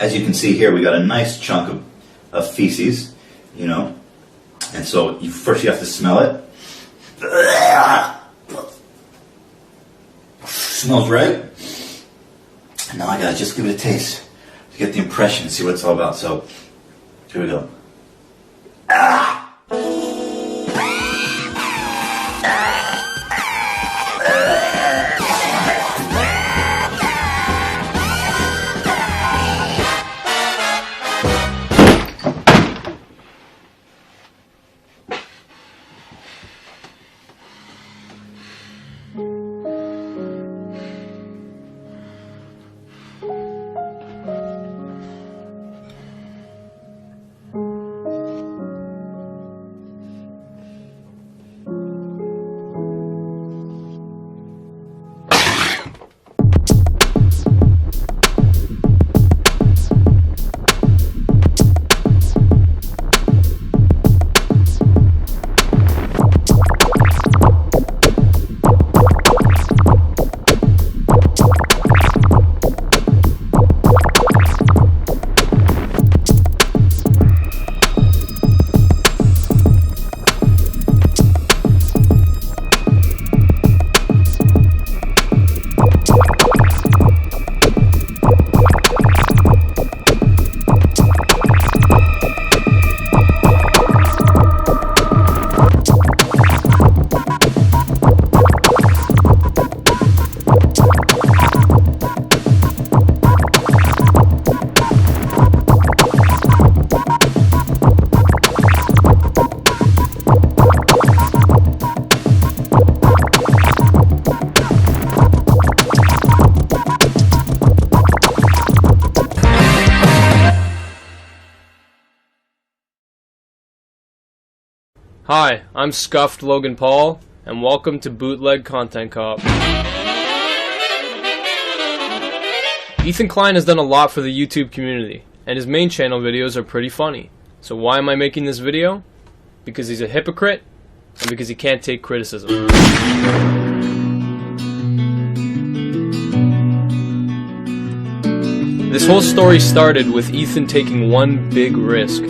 As you can see here, we got a nice chunk of feces, you know, and so first you have to smell it. Smells right. And now I gotta just give it a taste to get the impression, see what it's all about. So here we go. Hi, I'm Scuffed Logan Paul, and welcome to Bootleg Content Cop. Ethan Klein has done a lot for the YouTube community, and his main channel videos are pretty funny. So why am I making this video? Because he's a hypocrite, and because he can't take criticism. This whole story started with Ethan taking one big risk.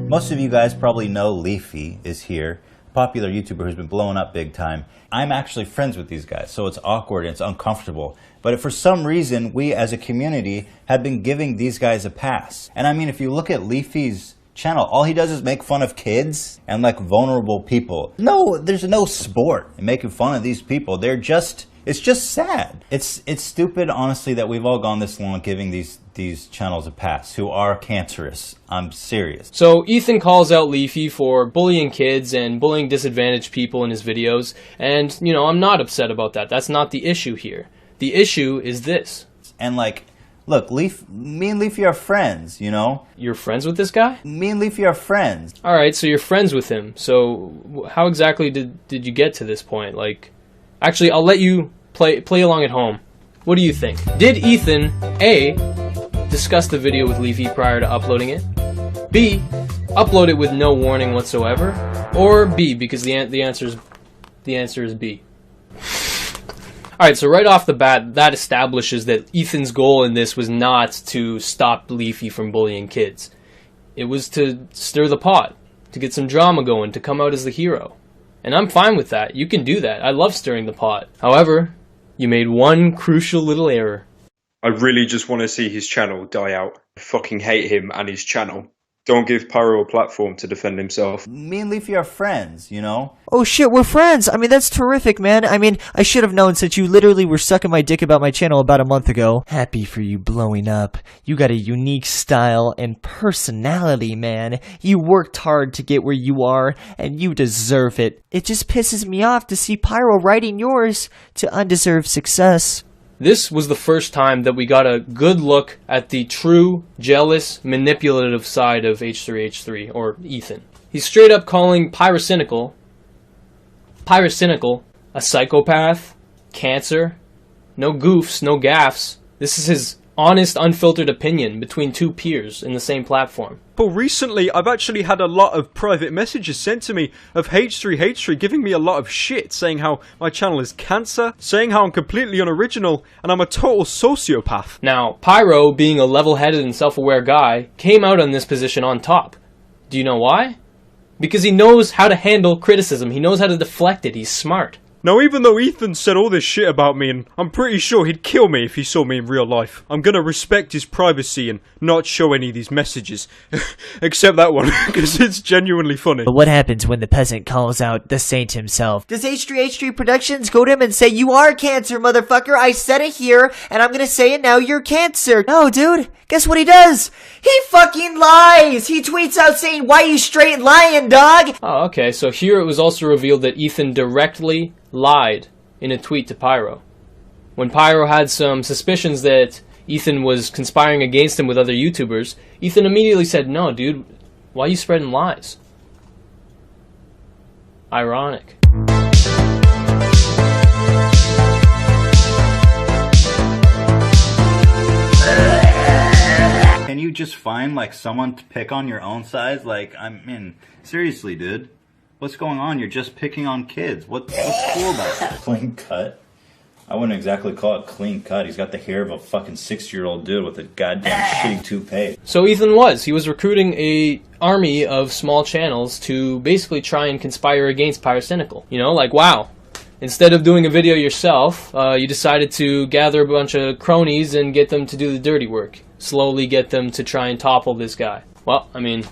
Most of you guys probably know Leafy is here, a popular YouTuber who's been blowing up big time. I'm actually friends with these guys, so it's awkward and it's uncomfortable. But for some reason, we as a community have been giving these guys a pass. And I mean, if you look at Leafy's channel, all he does is make fun of kids and like vulnerable people. No, there's no sport in making fun of these people. It's just sad. It's stupid, honestly, that we've all gone this long giving these channels a pass who are cancerous. I'm serious. So Ethan calls out Leafy for bullying kids and bullying disadvantaged people in his videos, and you know, I'm not upset about that. That's not the issue here. The issue is this. And like, look, me and Leafy are friends, you know? You're friends with this guy? Me and Leafy are friends. Alright, so you're friends with him. So how exactly did you get to this point? Like, actually, I'll let you play along at home. What do you think? Did Ethan, A, discuss the video with Leafy prior to uploading it? B, upload it with no warning whatsoever? Or B, because the answer is B. Alright, so right off the bat, that establishes that Ethan's goal in this was not to stop Leafy from bullying kids. It was to stir the pot, to get some drama going, to come out as the hero. And I'm fine with that. You can do that. I love stirring the pot. However, you made one crucial little error. I really just want to see his channel die out. I fucking hate him and his channel. Don't give Pyro a platform to defend himself. Me and Leafy are friends, you know? Oh shit, we're friends! I mean, that's terrific, man. I mean, I should have known since you literally were sucking my dick about my channel about a month ago. Happy for you blowing up. You got a unique style and personality, man. You worked hard to get where you are, and you deserve it. It just pisses me off to see Pyro writing yours to undeserved success. This was the first time that we got a good look at the true, jealous, manipulative side of h3h3, or Ethan. He's straight up calling Pyrocynical a psychopath, cancer, no goofs, no gaffes. This is his honest, unfiltered opinion between two peers in the same platform. But recently, I've actually had a lot of private messages sent to me of h3h3 giving me a lot of shit, saying how my channel is cancer, saying how I'm completely unoriginal, and I'm a total sociopath. Now, Pyro, being a level-headed and self-aware guy, came out on this position on top. Do you know why? Because he knows how to handle criticism. He knows how to deflect it. He's smart. Now, even though Ethan said all this shit about me, and I'm pretty sure he'd kill me if he saw me in real life, I'm gonna respect his privacy and not show any of these messages. Except that one, because it's genuinely funny. But what happens when the peasant calls out the saint himself? Does H3H3 Productions go to him and say, "You are cancer, motherfucker, I said it here, and I'm gonna say it now, you're cancer"? No, dude. Guess what he does? He fucking lies! He tweets out saying, "Why you straight lying, dog?" Oh, okay, so here it was also revealed that Ethan directly lied in a tweet to Pyro. When Pyro had some suspicions that Ethan was conspiring against him with other YouTubers, Ethan immediately said, "No, dude, why are you spreading lies?" Ironic. Can you just find like someone to pick on your own size? Like, I mean, seriously, dude. What's going on? You're just picking on kids. What's cool about it? Clean cut? I wouldn't exactly call it clean cut. He's got the hair of a fucking 60-year-old dude with a goddamn shitty toupee. So Ethan he was recruiting a army of small channels to basically try and conspire against Pyrocynical. You know, like, wow. Instead of doing a video yourself, you decided to gather a bunch of cronies and get them to do the dirty work. Slowly get them to try and topple this guy. Well, I mean,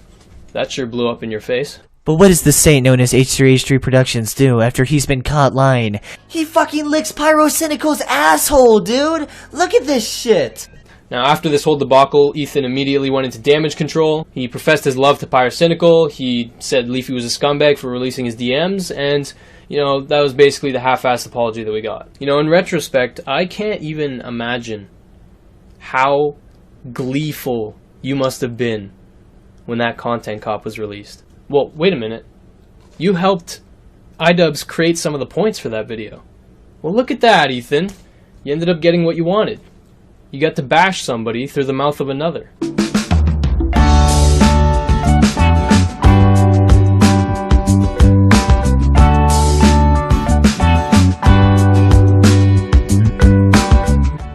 that sure blew up in your face. But what does the saint known as H3H3 Productions do after he's been caught lying? He fucking licks Pyrocynical's asshole, dude! Look at this shit! Now, after this whole debacle, Ethan immediately went into damage control. He professed his love to Pyrocynical. He said Leafy was a scumbag for releasing his DMs, and, you know, that was basically the half-assed apology that we got. You know, in retrospect, I can't even imagine how gleeful you must have been when that content cop was released. Well, wait a minute. You helped iDubbbz create some of the points for that video. Well, look at that, Ethan. You ended up getting what you wanted. You got to bash somebody through the mouth of another.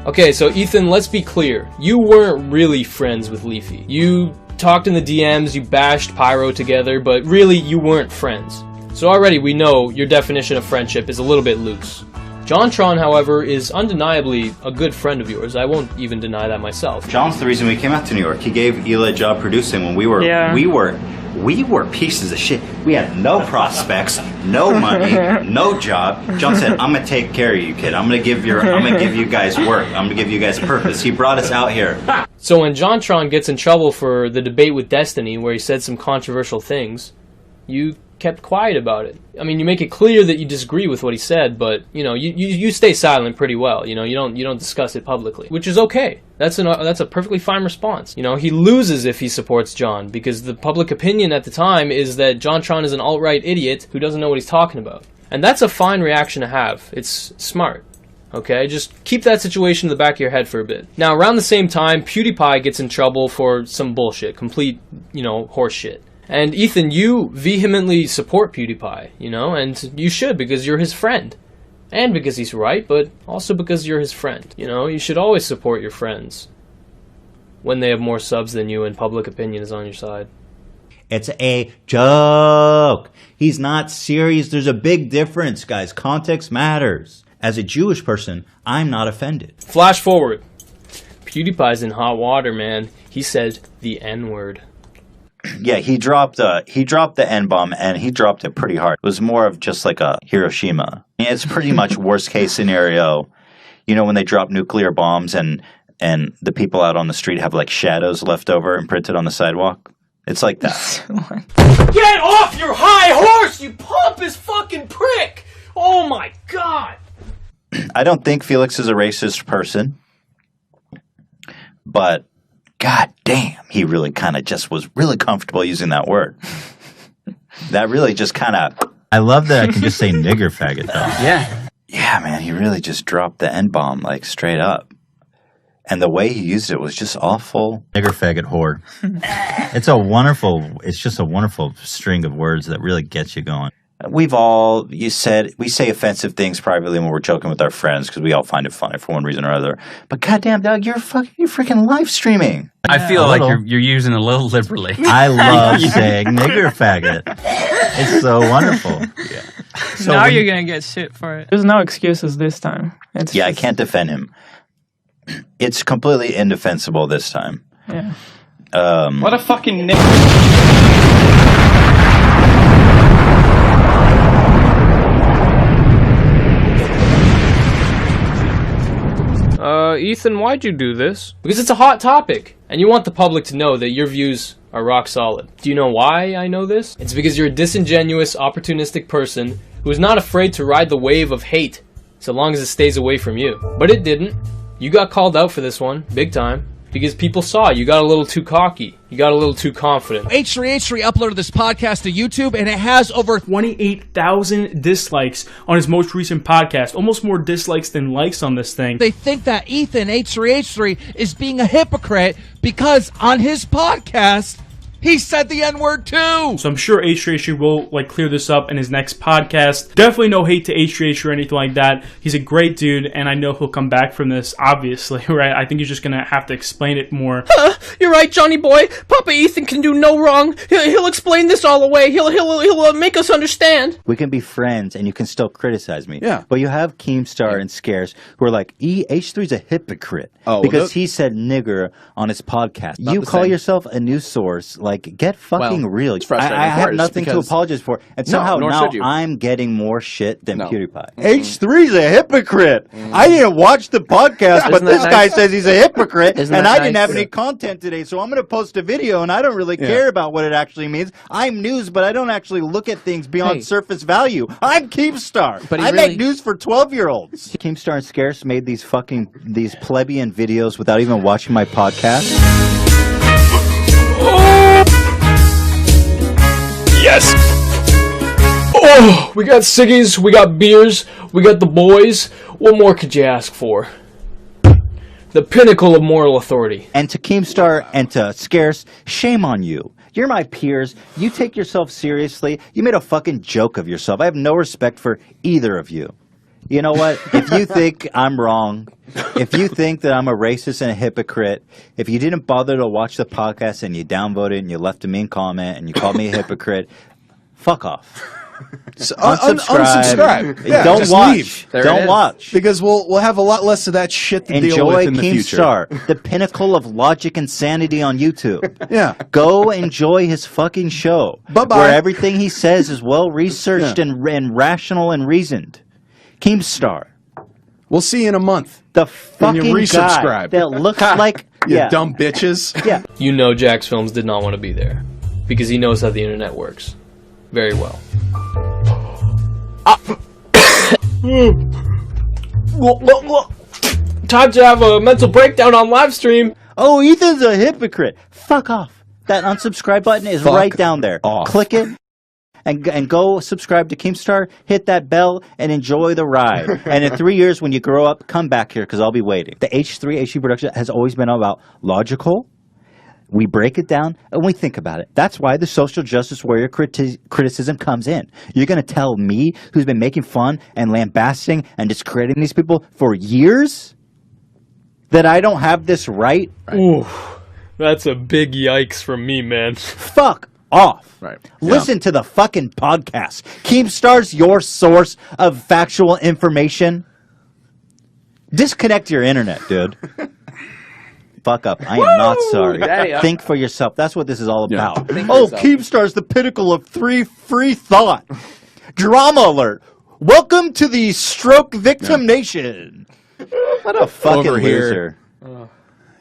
Okay, so Ethan, let's be clear. You weren't really friends with Leafy. You talked in the DMs, you bashed Pyro together, but really you weren't friends. So already we know your definition of friendship is a little bit loose. JonTron, however, is undeniably a good friend of yours. I won't even deny that myself. John's the reason we came out to New York. He gave Eli a job producing when we were pieces of shit. We had no prospects, no money, no job. John said, "I'm gonna take care of you, kid. I'm gonna give you guys work. I'm gonna give you guys a purpose." He brought us out here. So when JonTron gets in trouble for the debate with Destiny, where he said some controversial things, you kept quiet about it. I mean, you make it clear that you disagree with what he said, but you know, you stay silent pretty well. You know, you don't discuss it publicly, which is okay. That's a perfectly fine response. You know, he loses if he supports John, because the public opinion at the time is that JonTron is an alt-right idiot who doesn't know what he's talking about. And that's a fine reaction to have. It's smart. Okay, just keep that situation in the back of your head for a bit. Now, around the same time, PewDiePie gets in trouble for some bullshit, complete, you know, horse shit. And Ethan, you vehemently support PewDiePie, you know, and you should, because you're his friend. And because he's right, but also because you're his friend. You know, you should always support your friends when they have more subs than you and public opinion is on your side. It's a joke. He's not serious. There's a big difference, guys. Context matters. As a Jewish person, I'm not offended. Flash forward. PewDiePie's in hot water, man. He said the N-word. Yeah, he dropped the N-bomb, and he dropped it pretty hard. It was more of just like a Hiroshima. It's pretty much worst case scenario. You know, when they drop nuclear bombs and the people out on the street have like shadows left over imprinted on the sidewalk. It's like that. Get off your high horse, you pompous fucking prick! Oh my god! I don't think Felix is a racist person, but god damn, he really kind of just was really comfortable using that word. That really just kind of... I love that I can just say nigger faggot, though. Yeah. Yeah, man, he really just dropped the N-bomb, like, straight up. And the way he used it was just awful. Nigger, faggot, whore. It's just a wonderful string of words that really gets you going. We say offensive things privately when we're joking with our friends because we all find it funny for one reason or other. But goddamn, Doug, you're freaking live streaming. I feel like you're using it a little liberally. I love saying nigger faggot. It's so wonderful. Yeah. So now you're gonna get shit for it. There's no excuses this time. I can't defend him. It's completely indefensible this time. Yeah. What a fucking nigger. Ethan, why'd you do this? Because it's a hot topic, and you want the public to know that your views are rock solid. Do you know why I know this? It's because you're a disingenuous, opportunistic person who is not afraid to ride the wave of hate, so long as it stays away from you. But it didn't. You got called out for this one, big time. Because people saw you got a little too cocky. You got a little too confident. H3h3 uploaded this podcast to YouTube, and it has over 28,000 dislikes on his most recent podcast. Almost more dislikes than likes on this thing. They think that Ethan, H3h3, is being a hypocrite because on his podcast, he said the N-word too! So I'm sure h3h3 will clear this up in his next podcast. Definitely no hate to h3h3 or anything like that. He's a great dude, and I know he'll come back from this, obviously, right? I think he's just gonna have to explain it more. You're right, Johnny boy. Papa Ethan can do no wrong. He'll explain this all away. He'll make us understand. We can be friends, and you can still criticize me. Yeah. But you have Keemstar and Scarce who are like, H3's a hypocrite because he said nigger on his podcast. You call yourself a news source. Get fucking real. I have nothing to apologize for. And somehow now I'm getting more shit than PewDiePie. H3's a hypocrite. I didn't watch the podcast, but this guy says he's a hypocrite, and I didn't have any content today, so I'm going to post a video, and I don't really care about what it actually means. I'm news, but I don't actually look at things beyond surface value. I'm Keemstar. But I make news for 12-year-olds. Keemstar and Scarce made these plebeian videos without even watching my podcast. Yes! Oh, we got ciggies, we got beers, we got the boys. What more could you ask for? The pinnacle of moral authority. And to Keemstar and to Scarce, shame on you. You're my peers. You take yourself seriously. You made a fucking joke of yourself. I have no respect for either of you. You know what? If you think I'm wrong, if you think that I'm a racist and a hypocrite, if you didn't bother to watch the podcast and you downvoted and you left a mean comment and you called me a hypocrite, fuck off. So, unsubscribe. Yeah, don't watch. Don't watch. Because we'll have a lot less of that shit to deal with in the future. Enjoy Keemstar, the pinnacle of logic and sanity on YouTube. Yeah. Go enjoy his fucking show. Bye-bye. Where everything he says is well researched and rational and reasoned. Keemstar. We'll see you in a month. The fucking you resubscribe. guy that looks like you dumb bitches. Yeah. You know Jax Films did not want to be there because he knows how the internet works very well. Time to have a mental breakdown on live stream. Oh, Ethan's a hypocrite. Fuck off. That unsubscribe button is right down there. Click it. And go subscribe to Keemstar, hit that bell, and enjoy the ride. And in 3 years, when you grow up, come back here, because I'll be waiting. The H3H3 production has always been about logical. We break it down, and we think about it. That's why the social justice warrior criticism comes in. You're going to tell me, who's been making fun and lambasting and discrediting these people for years, that I don't have this right? Ooh, that's a big yikes from me, man. Fuck off. Right. Listen to the fucking podcast. Keemstar's your source of factual information. Disconnect your internet, dude. Fuck up. I am not sorry. Think for yourself. That's what this is all about. Keemstar's the pinnacle of free thought. DramaAlert. Welcome to the stroke victim nation. What a fucking loser.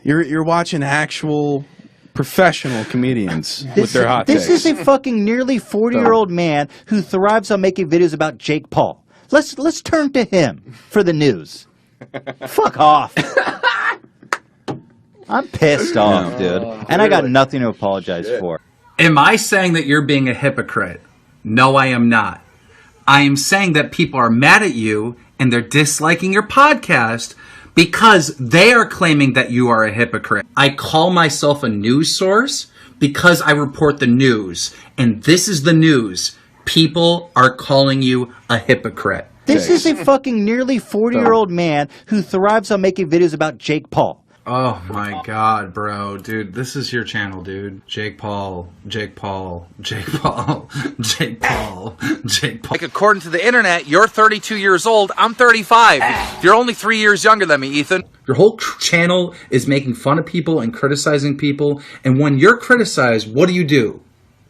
You're watching actual professional comedians with their hot takes. This is a fucking nearly 40-year-old man who thrives on making videos about Jake Paul. Let's turn to him for the news. Fuck off. I'm pissed off, dude. And I got nothing to apologize for. Am I saying that you're being a hypocrite? No, I am not. I am saying that people are mad at you and they're disliking your podcast because they are claiming that you are a hypocrite. I call myself a news source because I report the news. And this is the news. People are calling you a hypocrite. This is a fucking nearly 40-year-old man who thrives on making videos about Jake Paul. Oh my god, bro. Dude, this is your channel, dude. Jake Paul, Jake Paul, Jake Paul, Jake Paul, Jake Paul. Like, according to the internet, you're 32 years old. I'm 35. You're only 3 years younger than me, Ethan. Your whole channel is making fun of people and criticizing people. And when you're criticized, what do?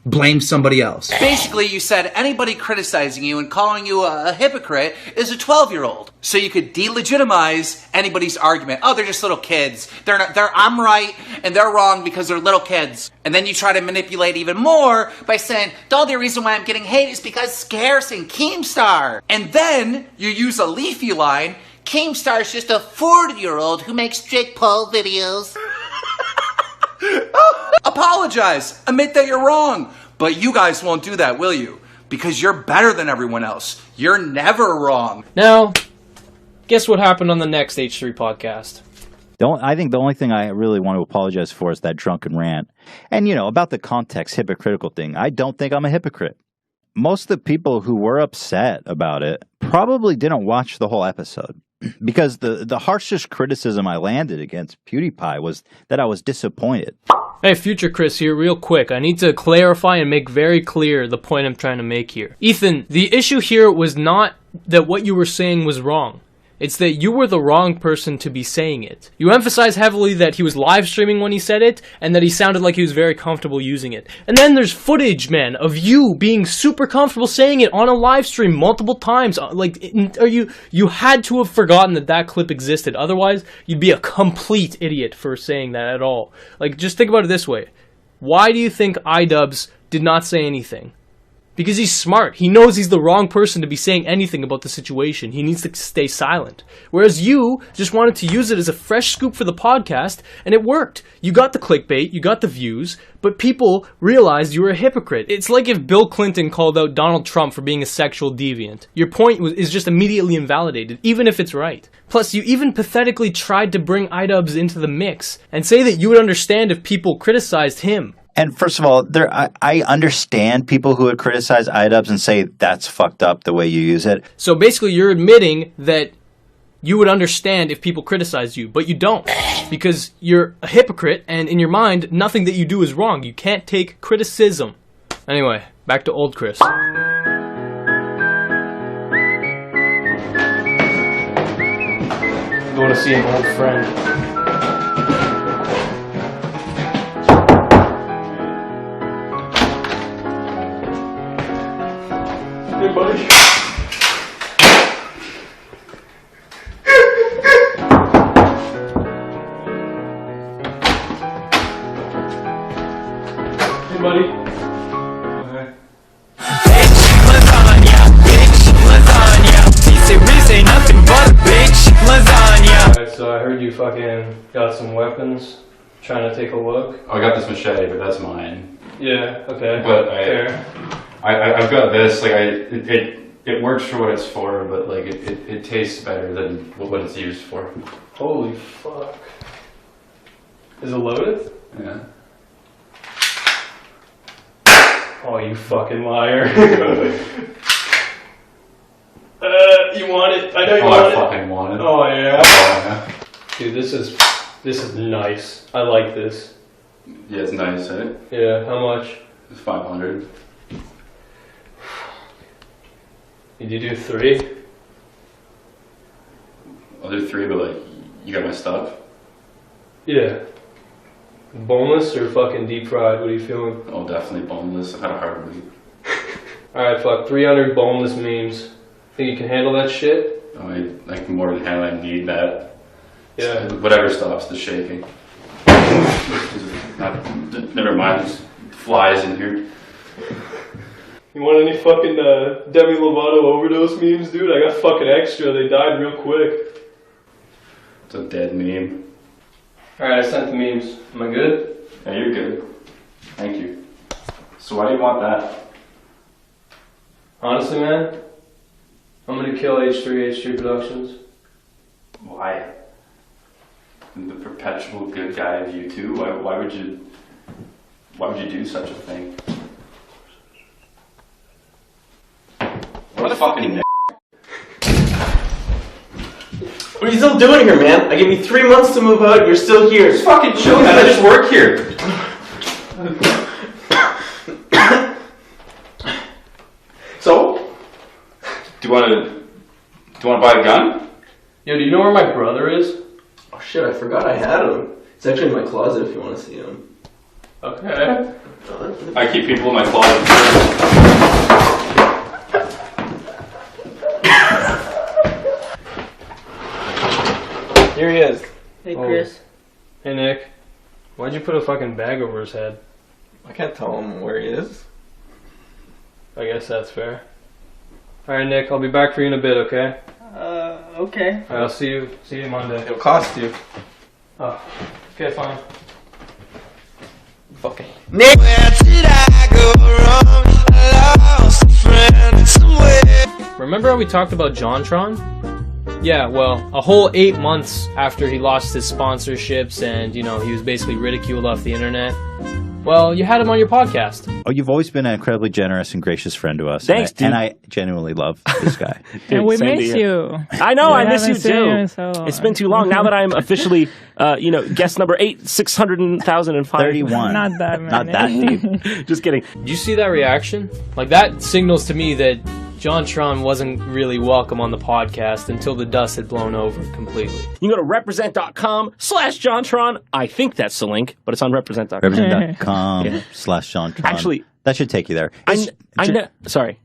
Blame somebody else. Basically, you said anybody criticizing you and calling you a hypocrite is a 12-year-old. So you could delegitimize anybody's argument. Oh, they're just little kids. I'm right and they're wrong because they're little kids. And then you try to manipulate even more by saying, the only reason why I'm getting hate is because Scarce and Keemstar. And then you use a Leafy line. Keemstar's just a 40-year-old who makes Jake Paul videos. Apologize. Admit that you're wrong. But you guys won't do that, will you? Because you're better than everyone else. You're never wrong. Now, guess what happened on the next H3 podcast? I think the only thing I really want to apologize for is that drunken rant. And, about the context hypocritical thing, I don't think I'm a hypocrite. Most of the people who were upset about it probably didn't watch the whole episode. Because the harshest criticism I landed against PewDiePie was that I was disappointed. Hey, Future Chris here, real quick. I need to clarify and make very clear the point I'm trying to make here. Ethan, the issue here was not that what you were saying was wrong. It's that you were the wrong person to be saying it. You emphasize heavily that he was live streaming when he said it, and that he sounded like he was very comfortable using it. And then there's footage, man, of you being super comfortable saying it on a live stream multiple times. You had to have forgotten that clip existed. Otherwise, you'd be a complete idiot for saying that at all. Just think about it this way. Why do you think iDubbbz did not say anything? Because he's smart. He knows he's the wrong person to be saying anything about the situation. He needs to stay silent. Whereas you just wanted to use it as a fresh scoop for the podcast, and it worked. You got the clickbait, you got the views, but people realized you were a hypocrite. It's like if Bill Clinton called out Donald Trump for being a sexual deviant. Your point is just immediately invalidated, even if it's right. Plus, you even pathetically tried to bring iDubbbz into the mix, and say that you would understand if people criticized him. And first of all, I understand people who would criticize iDubbbz and say that's fucked up the way you use it. So basically, you're admitting that you would understand if people criticize you, but you don't. Because you're a hypocrite, and in your mind, nothing that you do is wrong. You can't take criticism. Anyway, back to old Chris. Going to see an old friend. Hey, buddy. Hey, buddy. Okay. Bitch, lasagna. Bitch, lasagna. This ain't nothing but a bitch, lasagna. Alright, so I heard you fucking got some weapons. Trying to take a look. Oh, I got this machete, but that's mine. Yeah, okay. But fair. I've got this, it works for what it's for, but it tastes better than what it's used for. Holy fuck. Is it loaded? Yeah. Oh, you fucking liar. You want it? I know you want it. I fucking want it. Oh yeah. Oh, yeah. Dude, this is nice. I like this. Yeah, it's nice, eh? Yeah, how much? It's 500. Did you do 3? I'll do 3, but you got my stuff? Yeah. Boneless or fucking deep fried? What are you feeling? Oh, definitely boneless. I've had a hard week. Alright, fuck. 300 boneless memes. Think you can handle that shit? Oh, I can more than handle. I need that. Yeah. So whatever stops the shaking. Never mind, there's flies in here. You want any fucking Demi Lovato overdose memes, dude? I got fucking extra. They died real quick. It's a dead meme. Alright, I sent the memes. Am I good? Yeah, you're good. Thank you. So why do you want that? Honestly, man, I'm gonna kill H3H3 Productions. Why? the perpetual good guy of YouTube. Why would you do such a thing? What a fucking What are you still doing here, man? I gave you 3 months to move out, and you're still here. Just fucking chill, man. I just work here. So, do you want to buy a gun? Yo, do you know where my brother is? Oh shit, I forgot I had him. It's actually in my closet if you want to see him. Okay. I keep people in my closet. Here he is. Hey, Chris. Hey, Nick. Why'd you put a fucking bag over his head? I can't tell him where he is. I guess that's fair. Alright, Nick, I'll be back for you in a bit, okay? Okay. Alright, I'll see you Monday. It'll cost you. Oh, okay, fine. Fucking Nick, where did I go wrong? I lost a friend somewhere. Remember how we talked about JonTron? Yeah, well, a whole 8 months after he lost his sponsorships and, he was basically ridiculed off the internet, well, you had him on your podcast. Oh, you've always been an incredibly generous and gracious friend to us. Thanks, dude. And I genuinely love this guy. Dude, and we miss you. I know, I miss you too. So it's been too long. Now that I'm officially, guest number 600,005. 31. Not that many. Not that deep. Just kidding. Did you see that reaction? Like, that signals to me that JonTron wasn't really welcome on the podcast until the dust had blown over completely. You can go to represent.com/JonTron. I think that's the link, but it's on represent.com. Represent.com/JonTron. Actually, that should take you there. Sorry.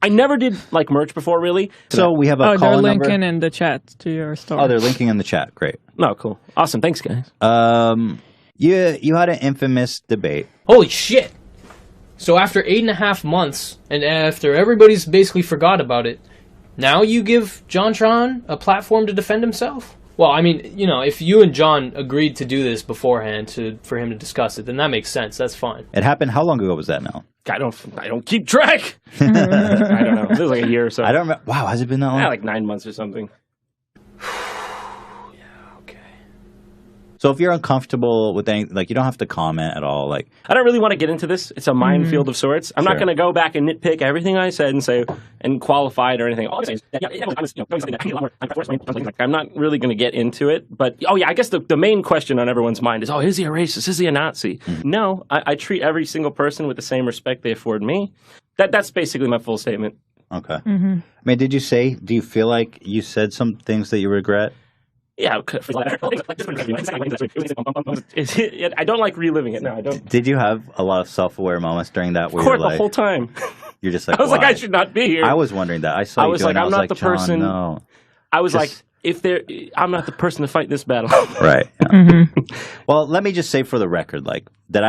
I never did like merch before, really. So we have a they're call linking number. in the chat to your store. Oh, they're linking in the chat. Great. No, cool. Awesome. Thanks, guys. You had an infamous debate. Holy shit! So after 8.5 months, and after everybody's basically forgot about it, now you give JonTron a platform to defend himself? Well, I mean, if you and John agreed to do this beforehand for him to discuss it, then that makes sense. That's fine. It happened. How long ago was that now? I don't keep track. I don't know. It was like a year or so. I don't remember. Wow, has it been that long? Yeah, like 9 months or something. So if you're uncomfortable with anything, you don't have to comment at all. I don't really want to get into this. It's a minefield of sorts. I'm not going to go back and nitpick everything I said and qualify it or anything. I'm not really going to get into it. But, I guess the main question on everyone's mind is, is he a racist? Is he a Nazi? Mm-hmm. No, I treat every single person with the same respect they afford me. That's basically my full statement. Okay. Mm-hmm. I mean, do you feel like you said some things that you regret? Yeah, I don't like reliving it. No, I don't. Did you have a lot of self-aware moments during that? Where of course, the whole time. You're just I was why? I should not be here. I was wondering that. I saw you doing it. I'm not the person. No. I was I'm not the person to fight this battle. Right. Yeah. Mm-hmm. Well, let me just say for the record, that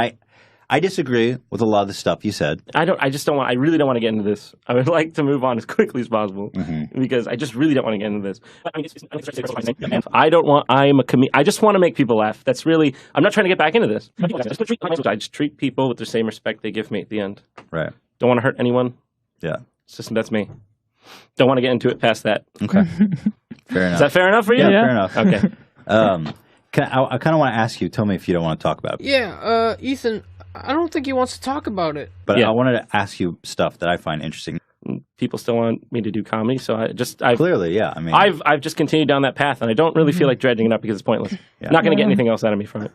I disagree with a lot of the stuff you said. I really don't want to get into this. I would like to move on as quickly as possible because I just really don't want to get into this. I just want to make people laugh. That's really, I'm not trying to get back into this. I just treat people with the same respect they give me at the end. Right. Don't want to hurt anyone. Yeah. That's me. Don't want to get into it past that. Okay. Fair enough. Is that fair enough for you? Yeah, fair enough. Okay. I kind of want to ask you, tell me if you don't want to talk about it. Yeah, Ethan, I don't think he wants to talk about it. But I wanted to ask you stuff that I find interesting. People still want me to do comedy, so I've clearly, yeah. I mean, I've just continued down that path, and I don't really feel like dredging it up because it's pointless. Yeah. Not going to get anything else out of me from it.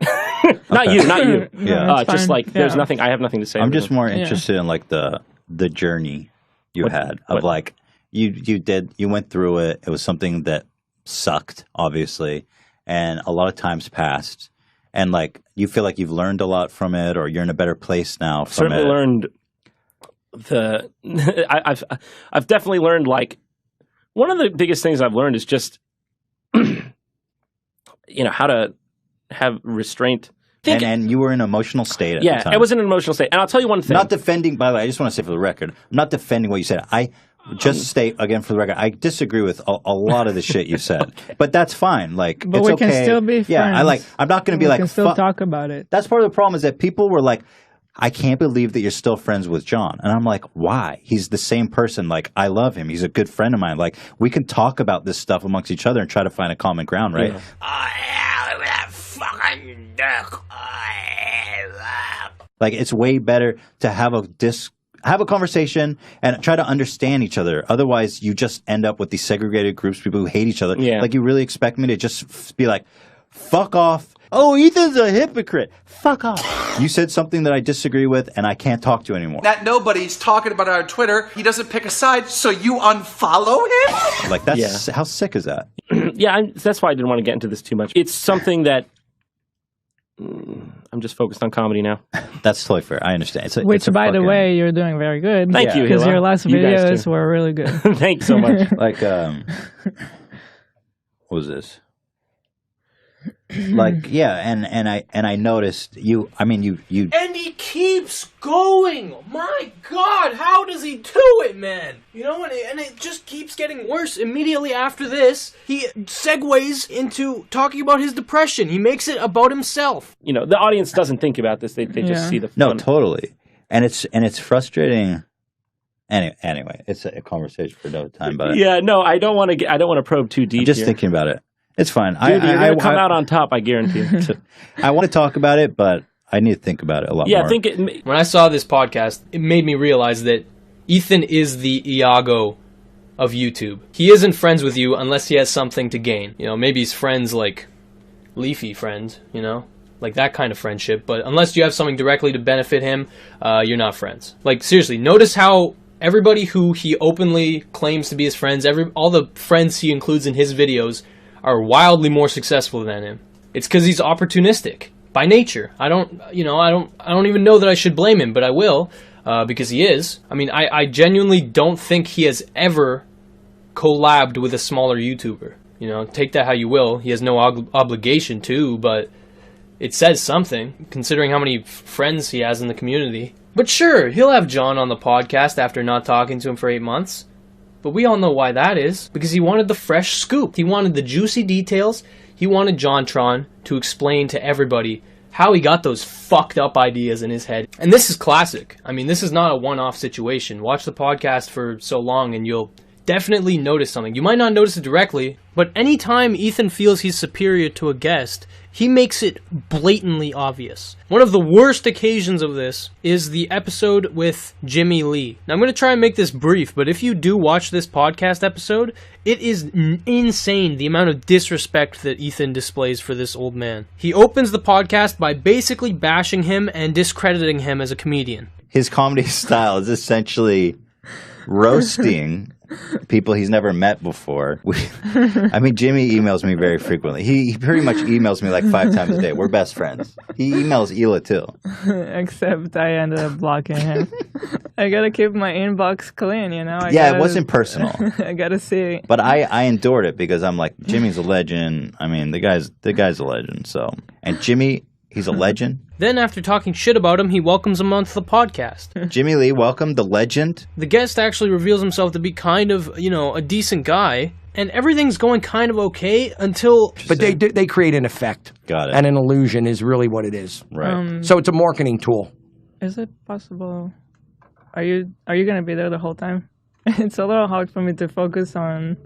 Not you. Yeah. Just there's nothing. I have nothing to say. I'm just more interested in the journey you had of you went through it. It was something that sucked, obviously, and a lot of times passed. And you feel like you've learned a lot from it, or you're in a better place now. From certainly it. Learned I've definitely learned one of the biggest things I've learned is just how to have restraint. And you were in an emotional state at the time. Yeah, it was in an emotional state. And I'll tell you one thing. Not defending, by the way, I just want to say for the record, I'm not defending what you said. I just state, again, for the record, I disagree with a lot of the shit you said. Okay. But that's fine. But it's we can still be friends. Yeah, I'm not going to be we can still talk about it. That's part of the problem is that people were like, I can't believe that you're still friends with John. And I'm like, why? He's the same person. I love him. He's a good friend of mine. We can talk about this stuff amongst each other and try to find a common ground, right? Yeah. Like, it's way better to have a conversation and try to understand each other. Otherwise, you just end up with these segregated groups, people who hate each other. Yeah. Like, you really expect me to just be like, fuck off. Oh, Ethan's a hypocrite. Fuck off. You said something that I disagree with, and I can't talk to you anymore. That nobody's talking about it on Twitter. He doesn't pick a side, so you unfollow him? Like, that's how sick is that? That's why I didn't want to get into this too much. It's something that I'm just focused on comedy now. That's totally fair. I understand. Which, by the way, you're doing very good. Thank you, because Hila. your last You guys videos too. were really good. Thanks so much. Like, what was this? Like, yeah, and I noticed you. I mean, you. And he keeps going. My God, how does he do it, man? You know, and it just keeps getting worse. Immediately after this, he segues into talking about his depression. He makes it about himself. You know, the audience doesn't think about this. They just see the fun. No, totally, and it's frustrating. Anyway, it's a conversation for another time. But yeah, no, I don't want to probe too deep. I'm just here. thinking about it. It's fine. Dude, you're gonna come out on top, I guarantee you. I want to talk about it, but I need to think about it a lot more. Yeah, when I saw this podcast, it made me realize that Ethan is the Iago of YouTube. He isn't friends with you unless he has something to gain. You know, maybe he's friends like Leafy friends, you know? Like that kind of friendship. But unless you have something directly to benefit him, you're not friends. Like, seriously, notice how everybody who he openly claims to be his friends, all the friends he includes in his videos are wildly more successful than him. It's because he's opportunistic by nature. I don't even know that I should blame him, but I will, because he is. I mean, I genuinely don't think he has ever collabed with a smaller YouTuber. You know, take that how you will. He has no obligation to, but it says something, considering how many friends he has in the community. But sure, he'll have John on the podcast after not talking to him for 8 months. But we all know why that is, because he wanted the fresh scoop. He wanted the juicy details. He wanted JonTron to explain to everybody how he got those fucked up ideas in his head. And this is classic. I mean, this is not a one-off situation. Watch the podcast for so long and you'll definitely notice something. You might not notice it directly, but anytime Ethan feels he's superior to a guest, he makes it blatantly obvious. One of the worst occasions of this is the episode with Jimmy Lee. Now, I'm going to try and make this brief, but if you do watch this podcast episode, it is insane the amount of disrespect that Ethan displays for this old man. He opens the podcast by basically bashing him and discrediting him as a comedian. His comedy style is essentially roasting people he's never met before. I mean, Jimmy emails me very frequently. He pretty much emails me like 5 times a day. We're best friends. He emails Hila too. Except I ended up blocking him. I gotta keep my inbox clean, you know? It wasn't personal. I gotta see. But I endured it because I'm like, Jimmy's a legend. I mean, the guy's a legend. So, and Jimmy, he's a legend. Then, after talking shit about him, he welcomes him onto the podcast. Jimmy Lee, welcome, the legend. The guest actually reveals himself to be kind of, a decent guy, and everything's going kind of okay until... But they create an effect. Got it. And an illusion is really what it is. Right. So it's a marketing tool. Is it possible? Are you gonna be there the whole time? It's a little hard for me to focus on...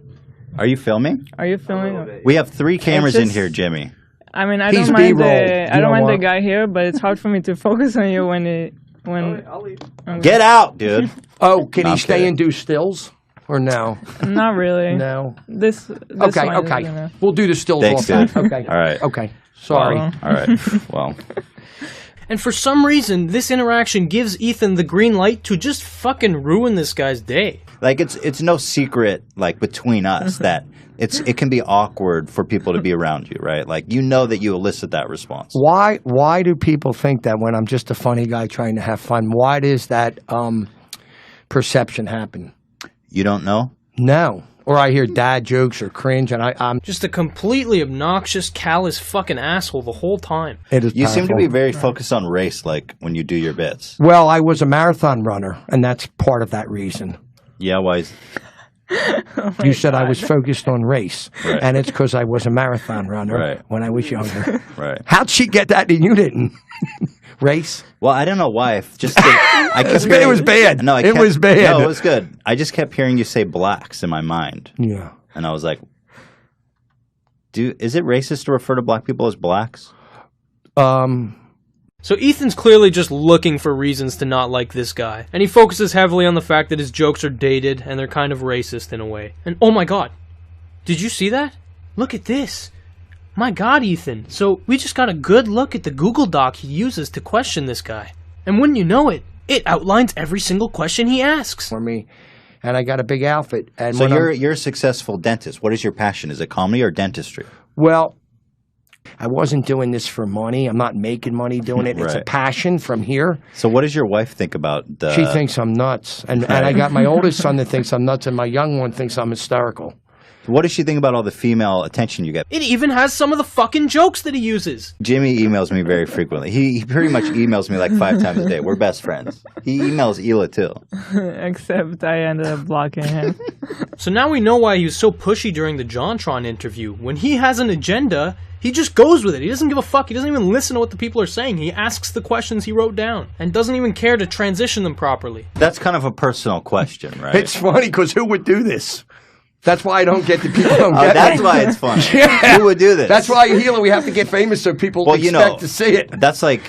Are you filming? Are you filming? We have 3 cameras in here, Jimmy. I mean, I don't mind the guy here, but it's hard for me to focus on you I'll leave. Get out, dude. Oh, can he stay and do stills? Or no? Not really. No. This Okay, one okay. is gonna... We'll do the stills Thanks, off. dude. Okay. All right. Okay. Sorry. All right. Well. And for some reason, this interaction gives Ethan the green light to just fucking ruin this guy's day. Like, it's no secret, like, between us that it can be awkward for people to be around you, right? Like, you know that you elicit that response. Why do people think that when I'm just a funny guy trying to have fun? Why does that perception happen? You don't know? No. Or I hear dad jokes or cringe, and I'm just a completely obnoxious, callous fucking asshole the whole time. It is. You seem to be very focused on race, like, when you do your bits. Well, I was a marathon runner, and that's part of that reason. Yeah, why? You said I was focused on race, Right. and it's because I was a marathon runner Right. when I was younger. Right. How'd she get that and you didn't? Race? Well, I don't know why. I kept It was bad. No, It was bad. No, it was good. I just kept hearing you say blacks in my mind. Yeah. And I was like, is it racist to refer to black people as blacks? So Ethan's clearly just looking for reasons to not like this guy, and he focuses heavily on the fact that his jokes are dated and they're kind of racist in a way. And oh my god, did you see that? Look at this. My god, Ethan. So we just got a good look at the Google Doc he uses to question this guy. And wouldn't you know it, it outlines every single question he asks. For me, and I got a big outfit. And so you're a successful dentist. What is your passion? Is it comedy or dentistry? Well, I wasn't doing this for money. I'm not making money doing it. It's a passion from here. So what does your wife think about the... She thinks I'm nuts. And I got my oldest son that thinks I'm nuts, and my young one thinks I'm hysterical. What does she think about all the female attention you get? It even has some of the fucking jokes that he uses. Jimmy emails me very frequently. He pretty much emails me like 5 times a day. We're best friends. He emails Hila too. Except I ended up blocking him. So now we know why he was so pushy during the JonTron interview. When he has an agenda, he just goes with it. He doesn't give a fuck. He doesn't even listen to what the people are saying. He asks the questions he wrote down and doesn't even care to transition them properly. That's kind of a personal question, right? It's funny because who would do this? That's why I don't get the people don't get that's me. why it's funny. Yeah. Who would do this? That's why we have to get famous so people expect to see it. That's like,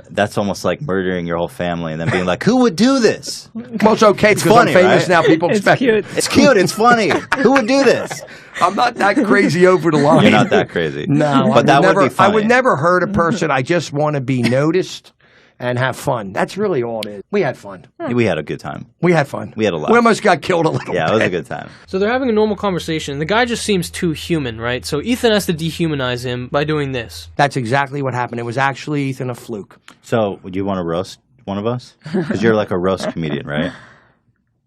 that's almost like murdering your whole family and then being like, who would do this? Well, it's okay because I'm famous now. People expect it. It's cute. It's funny. Who would do this? I'm not that crazy over the line. You're not that crazy. No, but that would be funny. I would never hurt a person. I just want to be noticed and have fun. That's really all it is. We had fun. We had a good time. We had fun. We had a lot. We almost got killed a little bit. Yeah, it was a good time. So they're having a normal conversation. The guy just seems too human, right? So Ethan has to dehumanize him by doing this. That's exactly what happened. It was actually, Ethan, a fluke. So, would you want to roast one of us? Because you're like a roast comedian, right?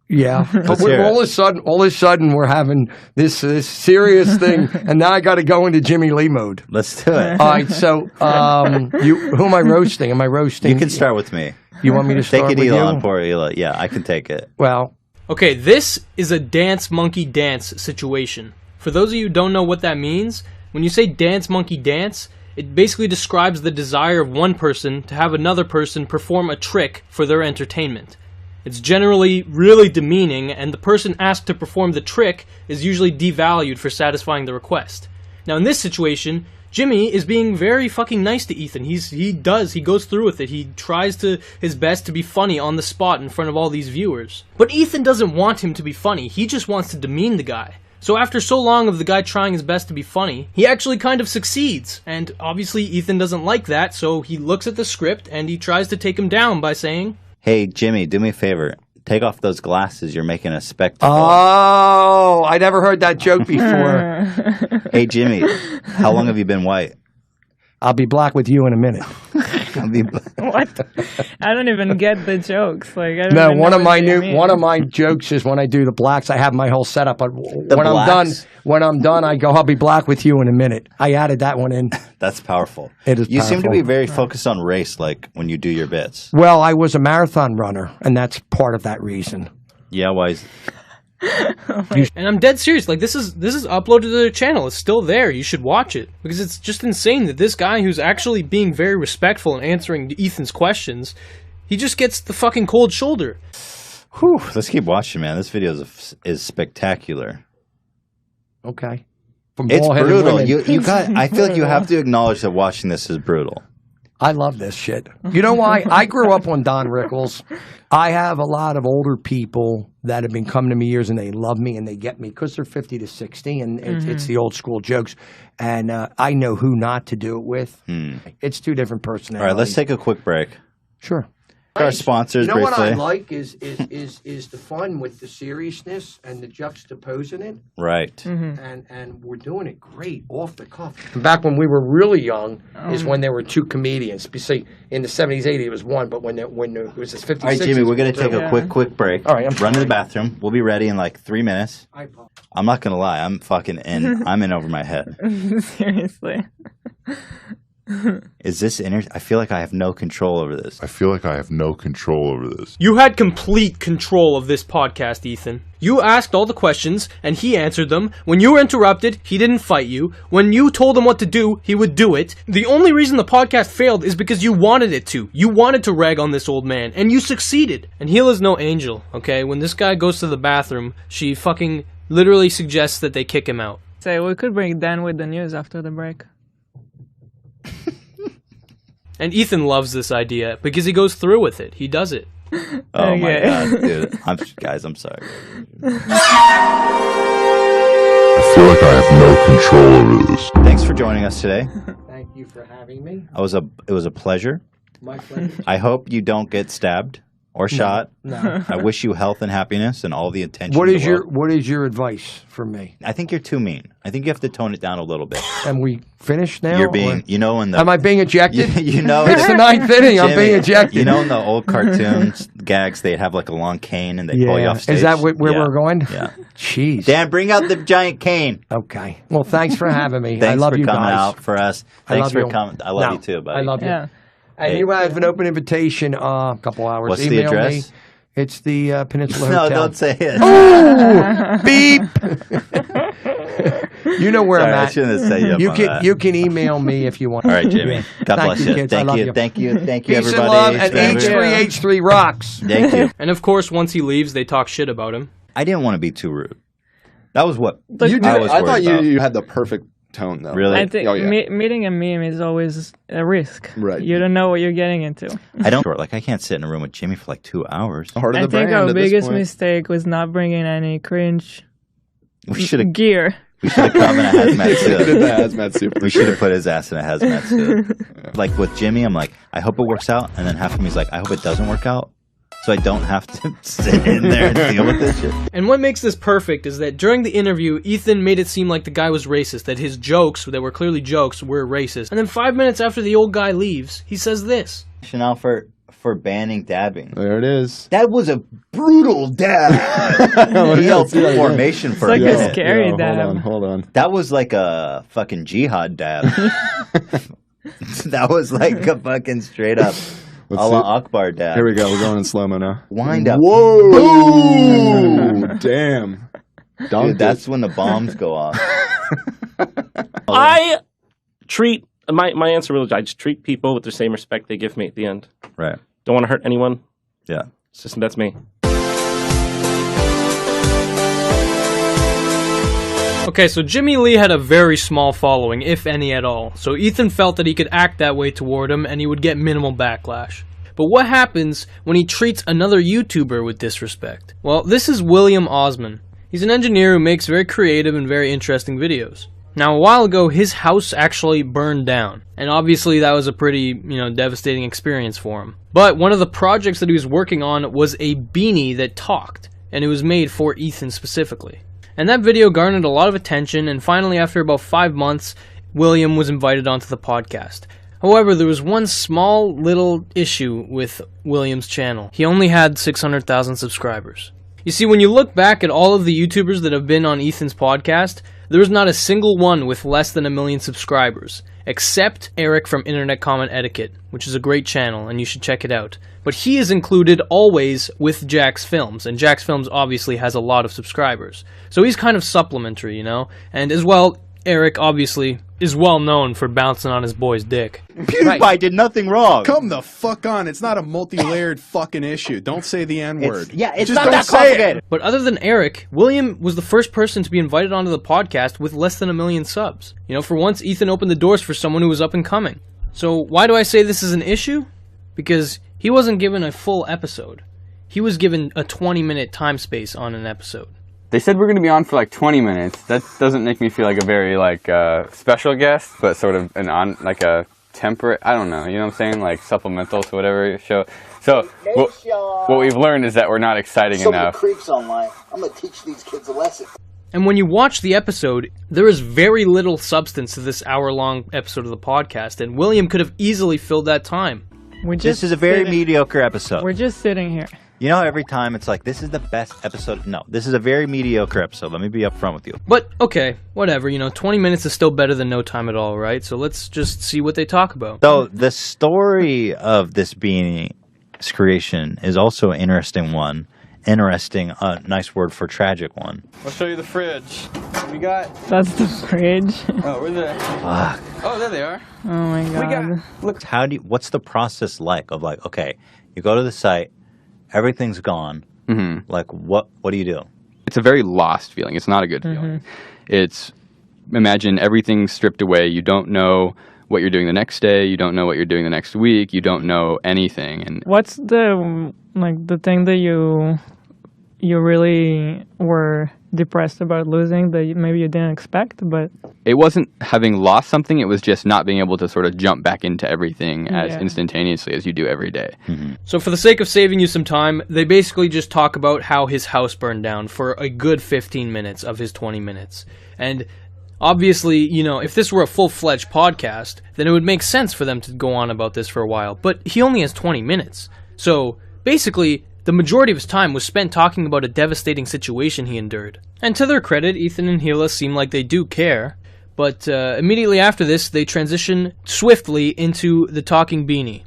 Yeah, but all of a sudden, we're having this serious thing, and now I got to go into Jimmy Lee mode. Let's do it. All right, so who am I roasting? Am I roasting? You can start with me. You want me to start take it, with Hila, you? on poor Hila. Yeah, I can take it. Well, okay, this is a dance monkey dance situation. For those of you who don't know what that means, when you say dance monkey dance, it basically describes the desire of one person to have another person perform a trick for their entertainment. It's generally really demeaning, and the person asked to perform the trick is usually devalued for satisfying the request. Now in this situation, Jimmy is being very fucking nice to Ethan. He goes through with it. He tries his best to be funny on the spot in front of all these viewers. But Ethan doesn't want him to be funny. He just wants to demean the guy. So after so long of the guy trying his best to be funny, he actually kind of succeeds. And obviously Ethan doesn't like that, so he looks at the script and he tries to take him down by saying, "Hey, Jimmy, do me a favor. Take off those glasses. You're making a spectacle." Oh, I never heard that joke before. Hey, Jimmy, how long have you been white? I'll be black with you in a minute. What? I don't even get the jokes. Like, I don't No, even know one of my jokes is when I do the blacks, I have my whole setup. But when I'm done, I go, "I'll be black with you in a minute." I added that one in. That's powerful. It is. You seem to powerful. be very focused on race, like when you do your bits. Well, I was a marathon runner, and that's part of that reason. Yeah, why is... And I'm dead serious. Like, this is uploaded to their channel. It's still there. You should watch it because it's just insane that this guy who's actually being very respectful and answering Ethan's questions, he just gets the fucking cold shoulder. Whew, let's keep watching, man. This video is spectacular. Okay. It's brutal. I feel like you have to acknowledge that watching this is brutal. I love this shit. You know why? I grew up on Don Rickles. I have a lot of older people that have been coming to me years, and they love me and they get me because they're 50 to 60, and it's the old school jokes. And I know who not to do it with. It's two different personalities. All right, let's take a quick break. Sure. Our sponsors, You know briefly. what I like is the fun with the seriousness and the juxtaposing it. Right. And we're doing it great off the cuff. Back when we were really young is when there were two comedians. You see, in the 70s, 80s, it was one, but when it was this 50s, All right, Jimmy, we're going to take a quick break. All right, run to the bathroom. We'll be ready in like 3 minutes. I'm not going to lie. I'm fucking in. I'm in over my head. Seriously. Is this I feel like I have no control over this. You had complete control of this podcast, Ethan. You asked all the questions, and he answered them. When you were interrupted, he didn't fight you. When you told him what to do, he would do it. The only reason the podcast failed is because you wanted it to. You wanted to rag on this old man, and you succeeded. And Hila's no angel, okay? When this guy goes to the bathroom, she fucking literally suggests that they kick him out. So we could bring Dan with the news after the break. And Ethan loves this idea because he goes through with it. He does it. Oh my god, dude. Guys, I'm sorry. I feel like I have no control over this. Thanks for joining us today. Thank you for having me. It was a pleasure. My pleasure. I hope you don't get stabbed or shot. No. I wish you health and happiness and all the attention. What in is the world. what is your advice for me? I think you're too mean. I think you have to tone it down a little bit. Am we finished now? You're being, or- you know, in the. Am I being ejected? You know, it's the ninth inning. I'm Jimmy, being ejected. You know, in the old cartoons gags, they'd have like a long cane and they pull you off stage. Is that where Yeah. we're going? Yeah. Jeez. Dan, bring out the giant cane. Okay. Well, thanks for having me. Thanks I love for you coming guys. out for us. I Thanks love for you. coming. I love No, you too, buddy. I love you. Yeah. And Hey. you have an open invitation a couple hours. What's the Email address? Me. It's the Peninsula No, Hotel. don't say it. Ooh, beep. You know where Sorry, I'm I at. shouldn't have set you up on that. You can email me if you want. All right, Jimmy. God Thank bless you, you. kids. I Thank love you. you. Thank you. Thank you, Peace and everybody. love, and H3H3 rocks. Thank you. And of course, once he leaves, they talk shit about him. I didn't want to be too rude. That was what You did. I was I thought worried about. you had the perfect tone, though. Really? I think Oh, yeah. meeting a meme is always a risk. Right. You don't know what you're getting into. I don't. Like, I can't sit in a room with Jimmy for like 2 hours. Heart of I the think brand our at this biggest point. mistake was not bringing any cringe We should have. gear. We should have come in a hazmat He did suit. the hazmat suit. We should have put his ass in a hazmat suit. Like with Jimmy, I'm like, I hope it works out, and then half of me's like, I hope it doesn't work out, so I don't have to sit in there and deal with this shit. And what makes this perfect is that during the interview, Ethan made it seem like the guy was racist, that his jokes, that were clearly jokes, were racist. And then 5 minutes after the old guy leaves, he says this. Rationale for banning dabbing. There it is. That was a brutal dab. He held formation for It's like a a minute. scary Yo, dab. Hold on. That was like a fucking jihad dab. That was like a fucking straight up Let's Allah see. Akbar dab. Here we go. We're going in slow-mo now. Wind up. Whoa! Damn. Dude, that's when the bombs go off. I treat my answer really. I just treat people with the same respect they give me at the end. Right. Don't want to hurt anyone. Yeah. It's just that's me. Okay, so Jimmy Lee had a very small following, if any at all, so Ethan felt that he could act that way toward him and he would get minimal backlash. But what happens when he treats another YouTuber with disrespect? Well, this is William Osman. He's an engineer who makes very creative and very interesting videos. Now, a while ago, his house actually burned down, and obviously that was a pretty, devastating experience for him. But one of the projects that he was working on was a beanie that talked, and it was made for Ethan specifically. And that video garnered a lot of attention, and finally, after about 5 months, William was invited onto the podcast. However, there was one small little issue with William's channel. He only had 600,000 subscribers. You see, when you look back at all of the YouTubers that have been on Ethan's podcast, there was not a single one with less than 1 million subscribers, except Eric from Internet Comment Etiquette, which is a great channel, and you should check it out. But he is included always with Jack's Films, and Jack's Films obviously has a lot of subscribers. So he's kind of supplementary, And as well, Eric obviously is well known for bouncing on his boy's dick. PewDiePie did nothing wrong. Come the fuck on. It's not a multi-layered fucking issue. Don't say the N-word. It's Just not don't that say complicated. it. But other than Eric, William was the first person to be invited onto the podcast with less than 1 million subs. For once, Ethan opened the doors for someone who was up and coming. So why do I say this is an issue? Because he wasn't given a full episode. He was given a 20-minute time space on an episode. They said we're going to be on for like 20 minutes. That doesn't make me feel like a very special guest, but sort of a temperate, I don't know, you know what I'm saying? Like supplemental to whatever show. So what we've learned is that we're not exciting enough. Creeps online. I'm going to teach these kids a lesson. And when you watch the episode, there is very little substance to this hour-long episode of the podcast, and William could have easily filled that time. This is a very mediocre episode. We're just sitting here. Every time it's like, this is the best episode. No, this is a very mediocre episode. Let me be upfront with you. But, okay, whatever, 20 minutes is still better than no time at all, right? So let's just see what they talk about. So the story of this beanie's creation is also an interesting one. Interesting, nice word for tragic one. I'll show you the fridge. What we got? That's the fridge. Oh, where's that? Fuck. Oh, there they are. Oh my god. Look, what's the process like of like, okay, you go to the site, everything's gone. Mm-hmm. Like, what do you do? It's a very lost feeling. It's not a good feeling. It's, imagine everything's stripped away. You don't know what you're doing the next day. You don't know what you're doing the next week. You don't know anything. And What's the thing that you really were depressed about losing that maybe you didn't expect, but it wasn't having lost something. It was just not being able to sort of jump back into everything as Yeah. instantaneously as you do every day. So for the sake of saving you some time, they basically just talk about how his house burned down for a good 15 minutes of his 20 minutes. And obviously, you know, if this were a full-fledged podcast, then it would make sense for them to go on about this for a while. But he only has 20 minutes. So basically, the majority of his time was spent talking about a devastating situation he endured. And to their credit, Ethan and Gila seem like they do care. But immediately after this, they transition swiftly into the talking beanie.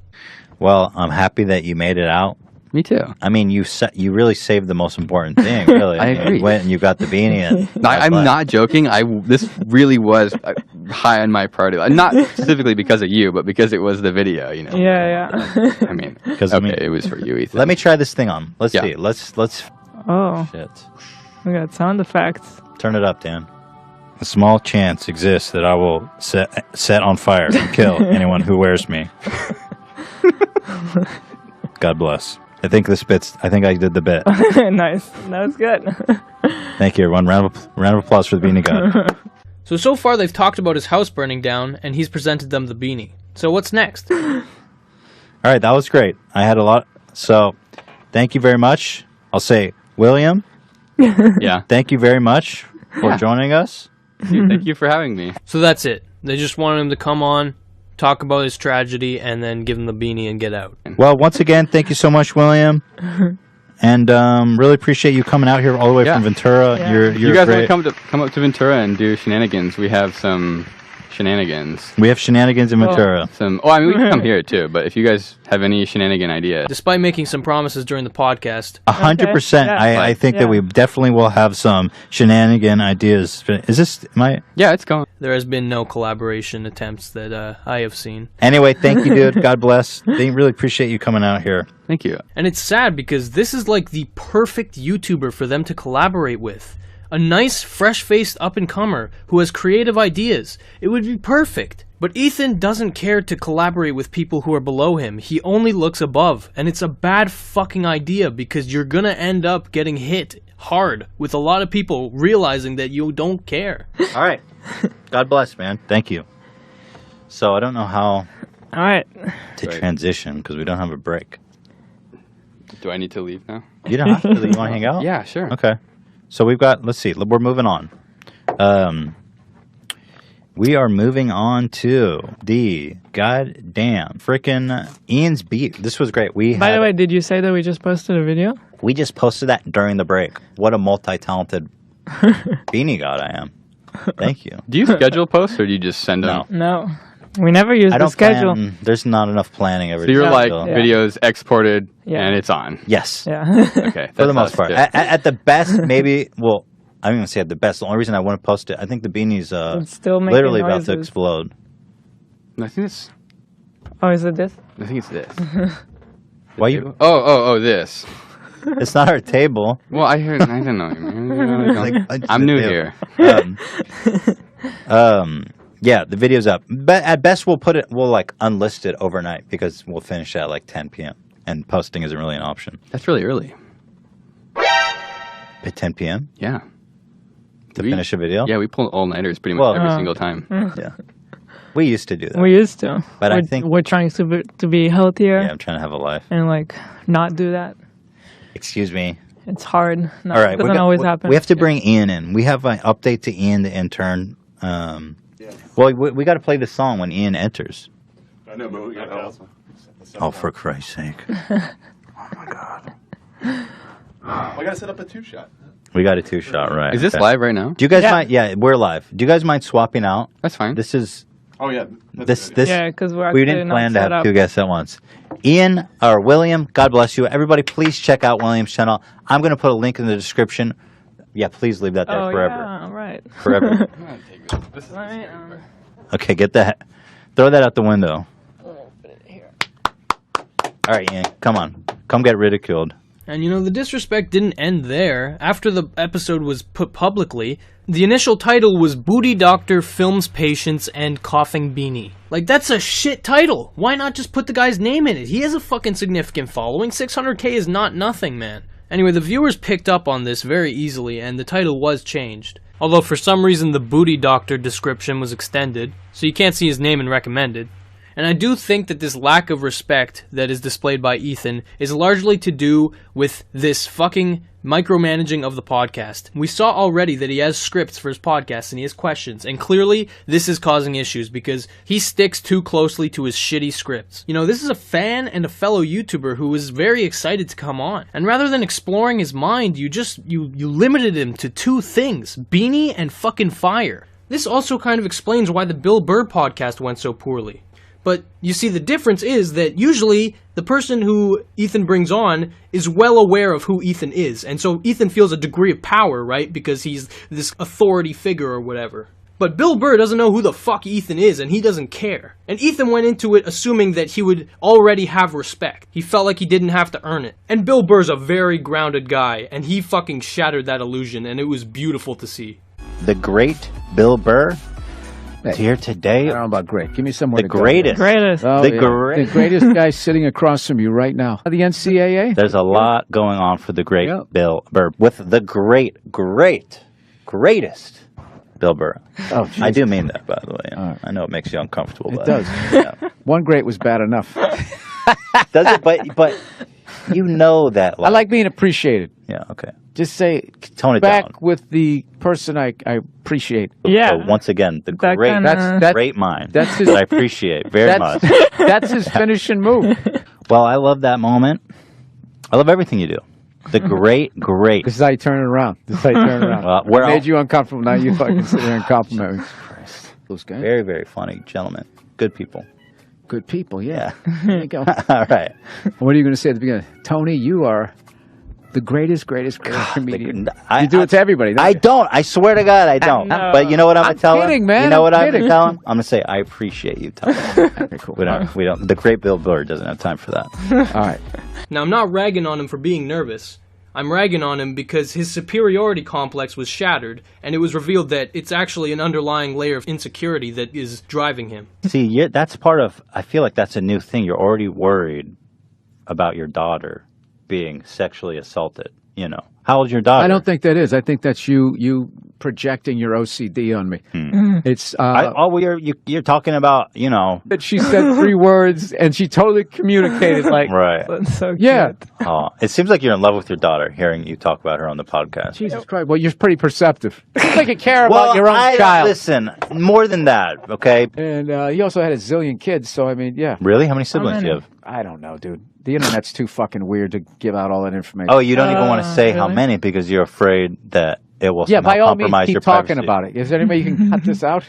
Well, I'm happy that you made it out. Me too. I mean, you really saved the most important thing, really. I agree. You went and you got the beanie. And I'm not joking. This really was high on my priority list. Not specifically because of you, but because it was the video, you know. yeah. I mean, it was for you, Ethan. Let me try this thing on. Let's see. Let's. Oh, shit. We got sound effects. Turn it up, Dan. A small chance exists that I will set on fire and kill anyone who wears me. God bless. I think I did the bit. Nice. That was good. Thank you, everyone. Round of applause for the beanie god. So far they've talked about his house burning down, and he's presented them the beanie. So what's next? All right, that was great. I had a lot. So, thank you very much. I'll say, William. Yeah. Thank you very much for joining us. Thank you for having me. So that's it. They just wanted him to come on, talk about his tragedy, and then give him the beanie and get out. Well, once again, thank you so much, William. And really appreciate you coming out here all the way from Ventura. Yeah. You're You guys great. want to come up to Ventura and do shenanigans? We have some shenanigans. We have shenanigans in Ventura. I mean, we can come here too, but if you guys have any shenanigan ideas. Despite making some promises during the podcast. 100%. I think that we definitely will have some shenanigan ideas. Is this Yeah, it's going. There has been no collaboration attempts that I have seen. Anyway, thank you, dude. God bless. They really appreciate you coming out here. Thank you. And it's sad because this is like the perfect YouTuber for them to collaborate with. A nice, fresh-faced up-and-comer who has creative ideas. It would be perfect. But Ethan doesn't care to collaborate with people who are below him. He only looks above. And it's a bad fucking idea because you're gonna end up getting hit hard with a lot of people realizing that you don't care. All right. God bless, man. Thank you. So I don't know how to transition because we don't have a break. Do I need to leave now? You don't have to. You want to hang out? Yeah, sure. Okay. So we've got, let's see, we're moving on. We are moving on to the goddamn frickin' Ian's beat. This was great. By the way, did you say that we just posted a video? We just posted that during the break. What a multi-talented beanie god I am. Thank you. Do you schedule posts or do you just send them? No. We never use the schedule. There's not enough planning every So you're like schedule. videos exported and it's on. Yes. Yeah. Okay. For the most that's part. good. At the best, maybe, well, I don't even say at the best. The only reason I want to post it, I think the beanie's It's still making literally about to noises. explode. I think it's. Oh, is it this? I think it's this. Why you? Oh, this. It's not our table. Well, I don't know. I'm new here. Yeah, the video's up. But at best, we'll like unlist it overnight because we'll finish at like 10 p.m. and posting isn't really an option. That's really early. At 10 p.m. Yeah. To finish a video. Yeah, we pull all-nighters pretty much every single time. Yeah. We used to do that. We used to. But I think we're trying to be healthier. Yeah, I'm trying to have a life. And like not do that. Excuse me. It's hard. No, All right, it doesn't always happen. We have to bring Ian in. We have an update to Ian, the intern. Well, we got to play the song when Ian enters. I know, but we got help. Oh, for Christ's sake! I gotta set up a 2-shot. We got a 2-shot, right? Is this live right now? Do you guys mind? Yeah, we're live. Do you guys mind swapping out? That's fine. This is. Oh yeah. This. Yeah, because we didn't plan to have two guests at once. Ian or William, God bless you. Everybody, please check out William's channel. I'm going to put a link in the description. Yeah, please leave that there forever. Yeah, right. Forever. Okay, get that. Throw that out the window. All right, Ian, come on. Come get ridiculed. And you know, the disrespect didn't end there. After the episode was put publicly, the initial title was Booty Doctor Films Patients and Coughing Beanie. Like, that's a shit title. Why not just put the guy's name in it? He has a fucking significant following. 600K is not nothing, man. Anyway, the viewers picked up on this very easily, and the title was changed. Although for some reason the Booty Doctor description was extended, so you can't see his name in recommended. And I do think that this lack of respect that is displayed by Ethan is largely to do with this fucking micromanaging of the podcast. We saw already that he has scripts for his podcast and he has questions, and clearly this is causing issues because he sticks too closely to his shitty scripts. You know, this is a fan and a fellow YouTuber who was very excited to come on, and rather than exploring his mind, you limited him to two things: Beanie and fucking fire. This also kind of explains why the Bill Burr podcast went so poorly. But you see, the difference is that usually the person who Ethan brings on is well aware of who Ethan is. And so Ethan feels a degree of power, right? Because he's this authority figure or whatever. But Bill Burr doesn't know who the fuck Ethan is, and he doesn't care. And Ethan went into it assuming that he would already have respect. He felt like he didn't have to earn it. And Bill Burr's a very grounded guy, and he fucking shattered that illusion, and it was beautiful to see. The great Bill Burr is here today. I don't know about great. Give me somewhere The to go. greatest. Oh, The yeah. great- The greatest guy sitting across from you right now. The NCAA? There's a lot going on for the great Bill Burr with the greatest Bill Burr. Oh, I do mean that, by the way. I know it makes you uncomfortable. It but, does. Yeah. One great was bad enough. Does it? But you know that. I like being appreciated. Yeah, okay. Just say, Tone it back down. with the person I appreciate. So once again, the That great, kinda- great mind that's his- that I appreciate very much. That's his finishing move. Well, I love that moment. I love everything you do. The great. This is how you turn it around. This is how you turn it around. Well, Made you uncomfortable. Now you fucking sit there and compliment me. Those guys. Very, very funny gentlemen. Good people. Good people, yeah. There you go. All right. What are you going to say at the beginning? Tony, you are the greatest comedian. You do it to everybody. Don't I you? don't. I swear to God, I don't. No. But you know what I'm going to tell kidding, him? man. You know what I'm I'm going to kidding. tell him? I'm going to say, I appreciate you, Tony. Okay, cool. We don't. The great Bill Burr doesn't have time for that. All right. Now, I'm not ragging on him for being nervous. I'm ragging on him because his superiority complex was shattered, and it was revealed that it's actually an underlying layer of insecurity that is driving him. See, that's part of, I feel like that's a new thing. You're already worried about your daughter being sexually assaulted, you know. How old's your daughter? I don't think that is. I think that's you projecting your OCD on me. It's you're talking about, you know. that she said 3 words and she totally communicated like Right. That's so yeah. Oh, it seems like you're in love with your daughter, hearing you talk about her on the podcast. Jesus Christ. Well, you're pretty perceptive. It's like you care about your own child. Listen, more than that, okay? And he also had a zillion kids, so I mean, yeah. Really? How many siblings do you have? I don't know, dude. The internet's too fucking weird to give out all that information. Oh, you don't even want to say how really? many because you're afraid that it will Yeah, somehow by all means, compromise keep your talking privacy. about it. Is there any way you can cut this out?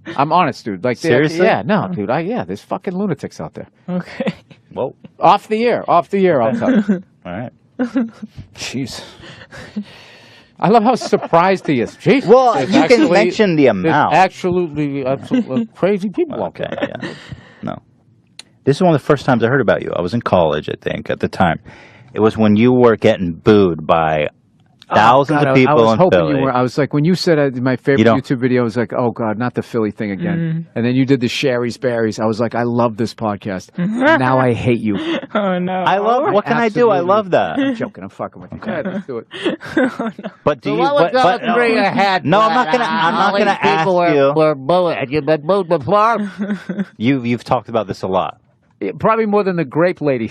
I'm honest, dude. Like, Seriously? Yeah, no, dude. There's fucking lunatics out there. Okay. Whoa. Off the air, I'll tell you. All right. Jeez. I love how surprised he is. Jeez. Well, There's you can actually- mention the there's amount. Absolutely crazy people out Okay, there. yeah. No. This is one of the first times I heard about you. I was in college, I think, at the time. It was when you were getting booed by thousands God, of people I was in hoping Philly. you were. I was like, when you said my favorite You don't- YouTube video, I was like, oh God, not the Philly thing again. And then you did the Sherry's Berries. I was like, I love this podcast. Now I hate you. Oh no. I love. What can I do? I love that. I'm joking. I'm fucking with you. Go ahead, let's do it. But do you? what was but, the three ahead? no, I'm not gonna. I'm not gonna ask you. Were bullied. Have you been bullied before? You've talked about this a lot. Yeah, probably more than the grape lady.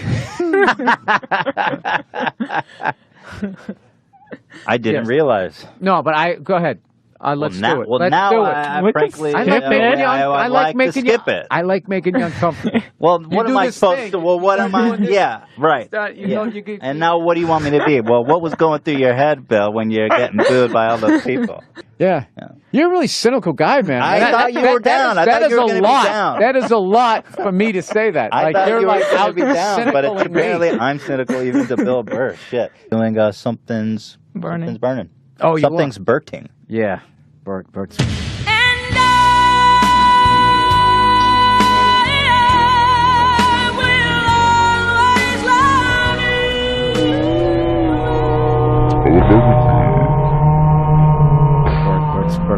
I didn't Yes. realize. No, but go ahead. Let's now, do it. well, Let's now do it. I frankly, I like making you. I like to skip it. I like making you uncomfortable. Well, You what do am I this supposed thing. to? Well, what am I? Yeah, right. You know, you get, And now, what do you want me to be? Well, what was going through your head, Bill, when you're getting booed by all those people? yeah. You're a really cynical guy, man. I thought you were down. I thought you were going to be down. That is a lot for me to say that. I like thought you're you were like going to out be down, but cynical it's and me. apparently I'm cynical even to Bill Burr. Shit, doing something's burning. Oh, you something's burting. Yeah, Bert's.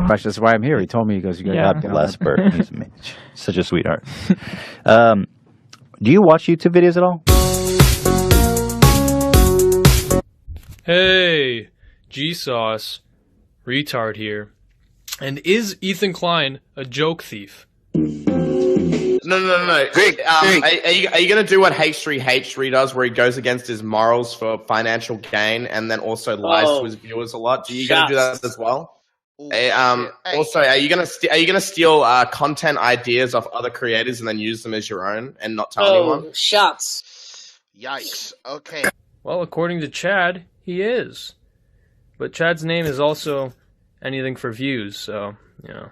question. That's why I'm here. He told me, he goes, you got to get on Bless that. Bert. He's such a sweetheart. Do you watch YouTube videos at all? Hey, G-Sauce, retard here. And is Ethan Klein a joke thief? No. Greg, are you going to do what h3h3 does, where he goes against his morals for financial gain and then also lies to his viewers a lot? Are you going to do that as well? Also, are you gonna steal content ideas off other creators and then use them as your own and not tell anyone? Shots. Yikes. Okay. Well, according to Chad, he is. But Chad's name is also anything for views, so, you know,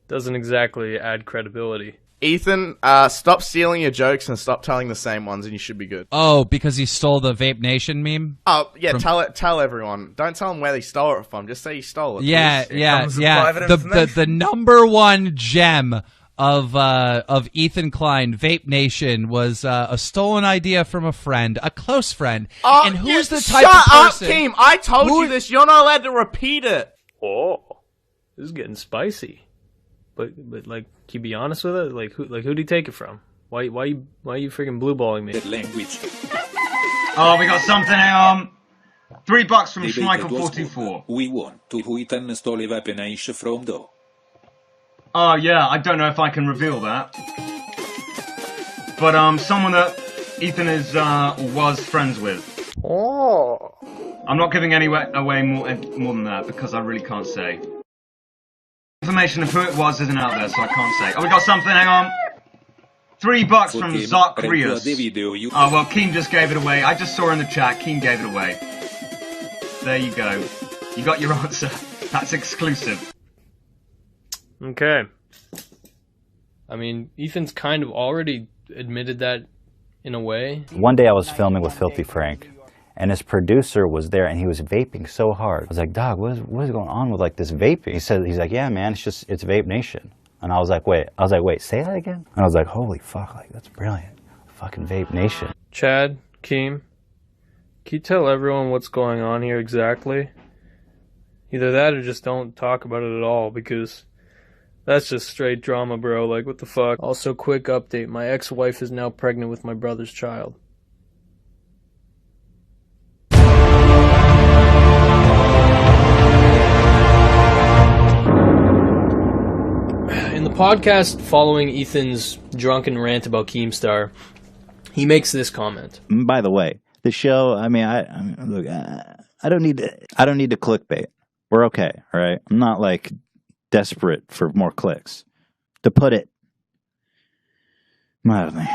doesn't exactly add credibility. Ethan, stop stealing your jokes and stop telling the same ones, and you should be good. Oh, because he stole the Vape Nation meme? Oh, yeah, tell everyone. Don't tell them where they stole it from. Just say you stole it. Yeah. The The number one gem of Ethan Klein, Vape Nation, was a stolen idea from a friend, a close friend. And who's the type of person? Shut up, Keem. I told you this. You're not allowed to repeat it. Oh, this is getting spicy. But like, can you be honest with it? Like, who'd he take it from? Why you freaking blueballing me? Language. Oh, we got something. $3 from Schmeichel44. We want to who Ethan stole a weapon from though. Oh yeah, I don't know if I can reveal that. But someone that Ethan is was friends with. Oh. I'm not giving away more than that because I really can't say. Information of who it was isn't out there, so I can't say. Oh, we got something. Hang on. $3 from Zacharias. Oh well, Keen just gave it away. I just saw in the chat. Keen gave it away. There you go. You got your answer. That's exclusive. Okay. I mean, Ethan's kind of already admitted that in a way. One day I was filming with Filthy Frank, and his producer was there, and he was vaping so hard. I was like, "Dog, what is going on with like this vaping?" He's like, "Yeah, man, it's Vape Nation." And I was like, wait, say that again? And I was like, holy fuck, like that's brilliant. Fucking Vape Nation. Chad, Keem, can you tell everyone what's going on here exactly? Either that or just don't talk about it at all, because that's just straight drama, bro. Like, what the fuck? Also, quick update. My ex-wife is now pregnant with my brother's child. In the podcast following Ethan's drunken rant about Keemstar, he makes this comment. By the way, the show, I mean, look, I don't need to clickbait. We're okay, all right? I'm not like desperate for more clicks. To put it mildly.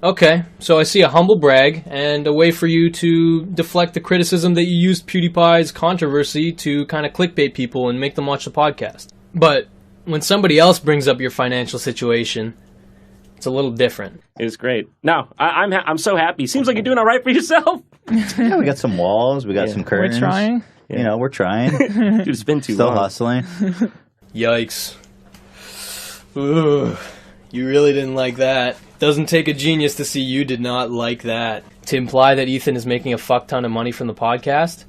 Okay, so I see a humble brag and a way for you to deflect the criticism that you used PewDiePie's controversy to kind of clickbait people and make them watch the podcast. But when somebody else brings up your financial situation, it's a little different. It was great. No, I'm so happy. Seems like you're doing all right for yourself. Yeah, we got some walls, we got some curtains. We're trying. You know, we're trying. Dude, it's been too Still long. hustling. Yikes. Ooh, you really didn't like that. Doesn't take a genius to see you did not like that. To imply that Ethan is making a fuck ton of money from the podcast?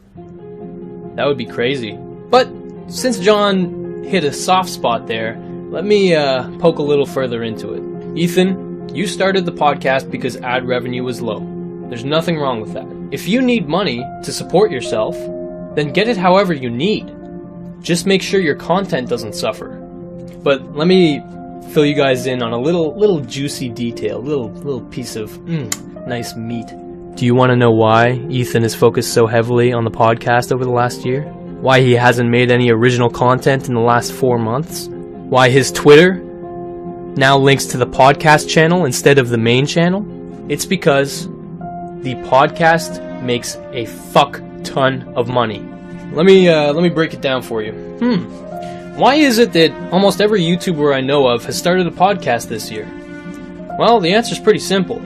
That would be crazy. But since John hit a soft spot there, let me poke a little further into it. Ethan, you started the podcast because ad revenue was low. There's nothing wrong with that. If you need money to support yourself, then get it however you need. Just make sure your content doesn't suffer. But let me fill you guys in on a little juicy detail, little piece of nice meat. Do you want to know why Ethan is focused so heavily on the podcast over the last year? Why he hasn't made any original content in the last 4 months? Why his Twitter now links to the podcast channel instead of the main channel? It's because the podcast makes a fuck ton of money. Let me break it down for you. Why is it that almost every YouTuber I know of has started a podcast this year? Well, the answer's pretty simple.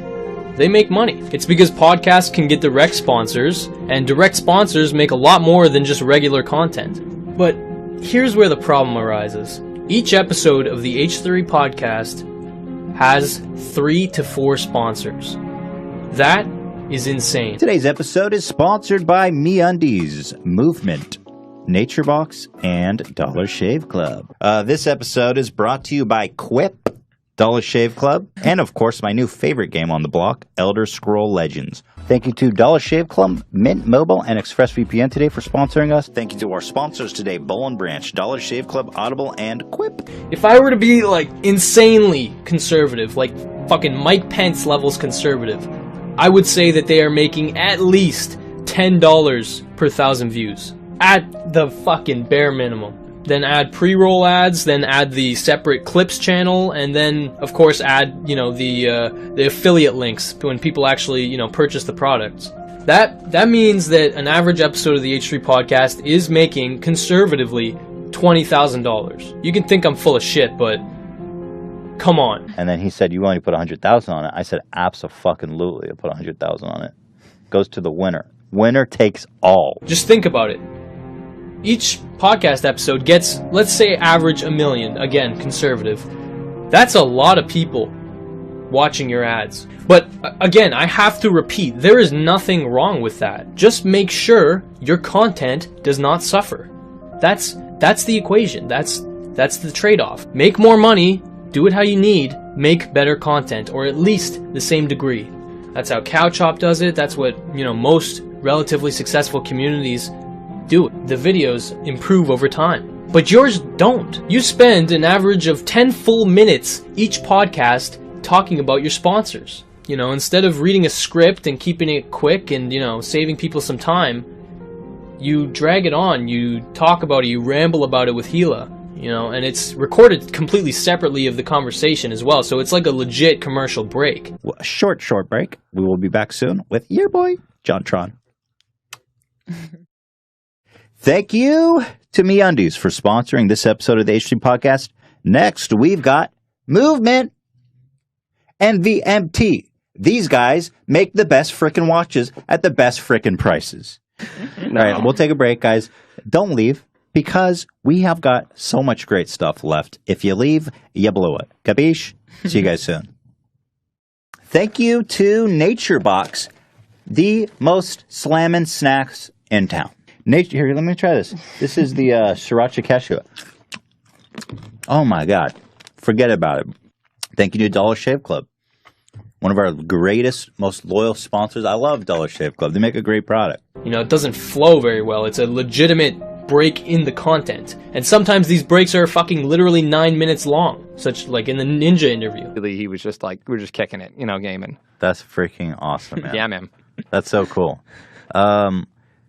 They make money. It's because podcasts can get direct sponsors, and direct sponsors make a lot more than just regular content. But here's where the problem arises. Each episode of the H3 podcast has 3 to 4 sponsors. That is insane. Today's episode is sponsored by MeUndies Movement. NatureBox, and Dollar Shave Club. This episode is brought to you by Quip, Dollar Shave Club, and of course my new favorite game on the block, Elder Scroll Legends. Thank you to Dollar Shave Club, Mint Mobile, and ExpressVPN today for sponsoring us. Thank you to our sponsors today, Bowl and Branch, Dollar Shave Club, Audible, and Quip. If I were to be like insanely conservative, like fucking Mike Pence levels conservative, I would say that they are making at least $10 per 1,000 views. At the fucking bare minimum. Then add pre-roll ads, then add the separate clips channel, and then of course add, the affiliate links when people actually, purchase the products. That means that an average episode of the H3 podcast is making conservatively $20,000. You can think I'm full of shit, but come on. And then he said, "You only put 100,000 on it." I said, "Abso-fucking-lutely, I put 100,000 on it." Goes to the winner. Winner takes all. Just think about it. Each podcast episode gets, let's say, average 1 million. Again, conservative. That's a lot of people watching your ads. But again, I have to repeat, there is nothing wrong with that. Just make sure your content does not suffer. That's the equation. That's the trade-off. Make more money, do it how you need, make better content, or at least the same degree. That's how CowChop does it. That's what, most relatively successful communities do it. The videos improve over time. But yours don't. You spend an average of 10 full minutes each podcast talking about your sponsors. Instead of reading a script and keeping it quick and, saving people some time, you drag it on, you talk about it, you ramble about it with Gila, and it's recorded completely separately of the conversation as well. So it's like a legit commercial break. Well, a short break. We will be back soon with your boy, John Tron. Thank you to MeUndies for sponsoring this episode of the H3 Podcast. Next, we've got Movement and VMT. These guys make the best frickin' watches at the best frickin' prices. All right, we'll take a break, guys. Don't leave, because we have got so much great stuff left. If you leave, you blew it. Capiche? See you guys soon. Thank you to NatureBox, the most slammin' snacks in town. Here, let me try this. This is the Sriracha Cashew. Oh my God. Forget about it. Thank you to Dollar Shave Club. One of our greatest, most loyal sponsors. I love Dollar Shave Club. They make a great product. It doesn't flow very well. It's a legitimate break in the content. And sometimes these breaks are fucking literally 9 minutes long. Such like in the Ninja interview. He was just like, we're just kicking it, gaming. That's freaking awesome, man. Yeah, man. That's so cool.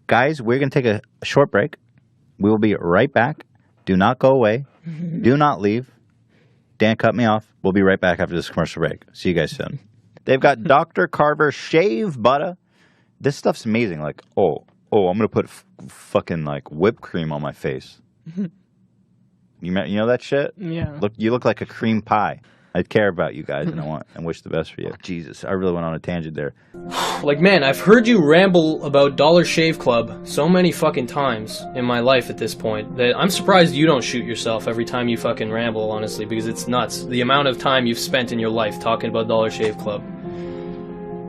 Guys, we're going to take a short break. We will be right back. Do not go away. Do not leave. Dan cut me off. We'll be right back after this commercial break. See you guys soon. They've got Dr. Carver Shave Butter. This stuff's amazing. Like, I'm going to put fucking like whipped cream on my face. You know that shit? Yeah. You look like a cream pie. I care about you guys, and wish the best for you. Jesus, I really went on a tangent there. Like, man, I've heard you ramble about Dollar Shave Club so many fucking times in my life at this point that I'm surprised you don't shoot yourself every time you fucking ramble, honestly, because it's nuts. The amount of time you've spent in your life talking about Dollar Shave Club.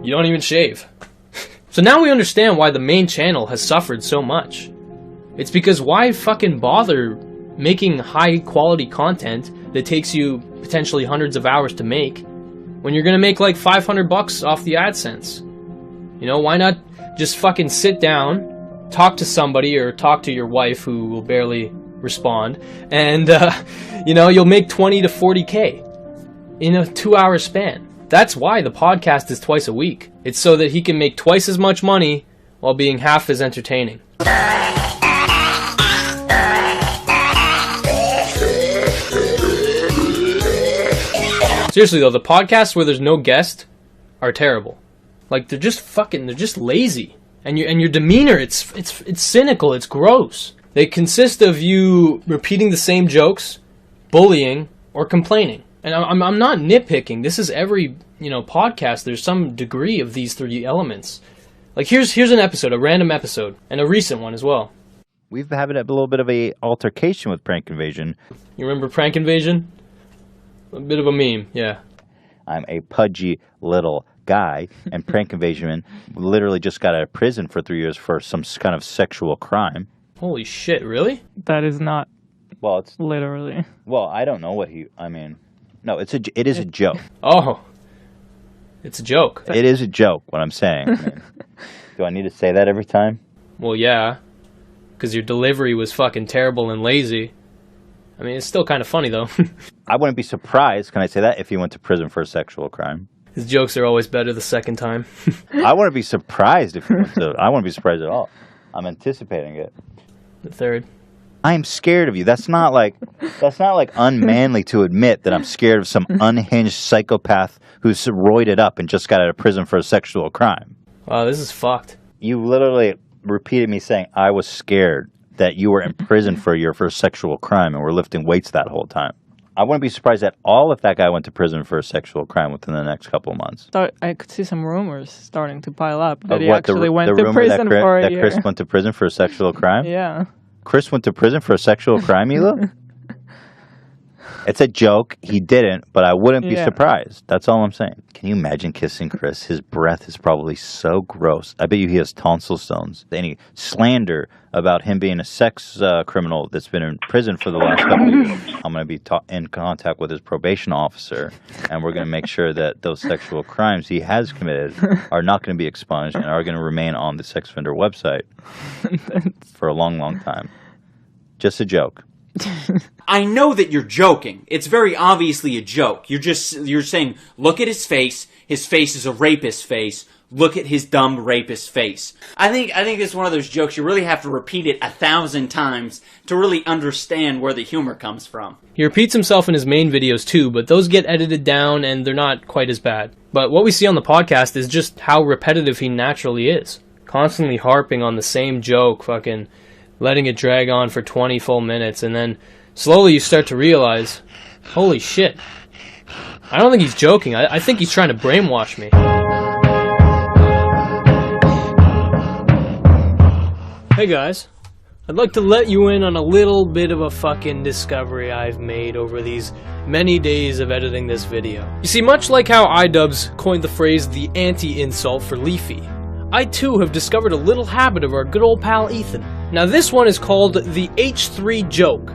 You don't even shave. So now we understand why the main channel has suffered so much. It's because why fucking bother making high quality content that takes you potentially hundreds of hours to make when you're gonna make like $500 off the AdSense? Why not just fucking sit down, talk to somebody or talk to your wife who will barely respond, and you'll make 20 to 40K in a 2-hour span. That's why the podcast is twice a week. It's so that he can make twice as much money while being half as entertaining. Seriously though, the podcasts where there's no guest are terrible. Like, they're just lazy. And your demeanor, it's cynical, it's gross. They consist of you repeating the same jokes, bullying, or complaining. And I'm not nitpicking. This is every, podcast. There's some degree of these 3 elements. Like, here's an episode, a random episode, and a recent one as well. We've been having a little bit of a altercation with Prank Invasion. You remember Prank Invasion? A bit of a meme, yeah. I'm a pudgy little guy, and Prank Invasion literally just got out of prison for 3 years for some kind of sexual crime. Holy shit, really? That is not Well, it's literally. well, I don't know what no, it is a joke. Oh. It's a joke. It is a joke, what I'm saying. I mean, do I need to say that every time? Well, yeah. Because your delivery was fucking terrible and lazy. I mean, it's still kind of funny, though. I wouldn't be surprised, can I say that, if he went to prison for a sexual crime. His jokes are always better the second time. I wouldn't be surprised if he went to... I wouldn't be surprised at all. I'm anticipating it. The third. I am scared of you. That's not like unmanly to admit that I'm scared of some unhinged psychopath who's roided up and just got out of prison for a sexual crime. Wow, this is fucked. You literally repeated me saying I was scared that you were in prison for a sexual crime and were lifting weights that whole time. I wouldn't be surprised at all if that guy went to prison for a sexual crime within the next couple of months. I could see some rumors starting to pile up that Of he what, actually went the to rumor prison for a that year. Chris went to prison for a sexual crime? Yeah. Chris went to prison for a sexual crime, Hila? It's a joke. He didn't, but I wouldn't be surprised. That's all I'm saying. Can you imagine kissing Chris? His breath is probably so gross. I bet you he has tonsil stones. Any slander about him being a sex criminal that's been in prison for the last couple of years, I'm going to be in contact with his probation officer, and we're going to make sure that those sexual crimes he has committed are not going to be expunged and are going to remain on the sex offender website for a long, long time. Just a joke. I know that you're joking. It's very obviously a joke. You're saying, look at his face. His face is a rapist face. Look at his dumb rapist face. I think it's one of those jokes you really have to repeat it 1,000 times to really understand where the humor comes from. He repeats himself in his main videos too, but those get edited down and they're not quite as bad. But what we see on the podcast is just how repetitive he naturally is. Constantly harping on the same joke, fucking letting it drag on for 20 full minutes, and then slowly you start to realize, holy shit, I don't think he's joking. I think he's trying to brainwash me. Hey guys, I'd like to let you in on a little bit of a fucking discovery I've made over these many days of editing this video. You see, much like how iDubbbz coined the phrase the anti-insult for Leafy, I too have discovered a little habit of our good old pal Ethan. Now this one is called the H3 joke.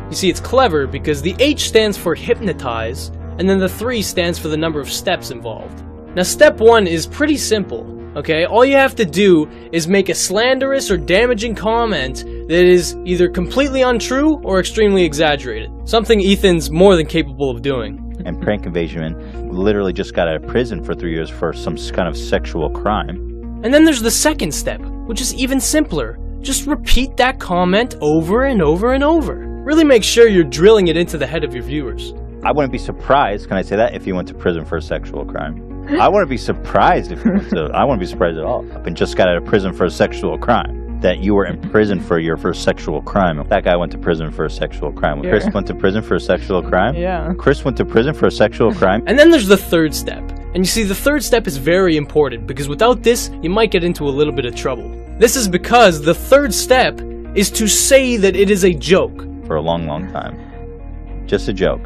You see, it's clever because the H stands for hypnotize, and then the 3 stands for the number of steps involved. Now step 1 is pretty simple, okay? All you have to do is make a slanderous or damaging comment that is either completely untrue or extremely exaggerated. Something Ethan's more than capable of doing. And Prank Invasion literally just got out of prison for 3 years for some kind of sexual crime. And then there's the second step, which is even simpler. Just repeat that comment over and over and over. Really make sure you're drilling it into the head of your viewers. I wouldn't be surprised, can I say that, if he went to prison for a sexual crime. I wouldn't be surprised if he went to, I wouldn't be surprised at all. And just got out of prison for a sexual crime. That you were in prison for your first sexual crime. That guy went to prison for a sexual crime. Yeah. Chris went to prison for a sexual crime? Yeah. Chris went to prison for a sexual crime? And then there's the third step. And you see, the third step is very important because without this, you might get into a little bit of trouble. This is because the third step is to say that it is a joke. For a long, long time. Just a joke.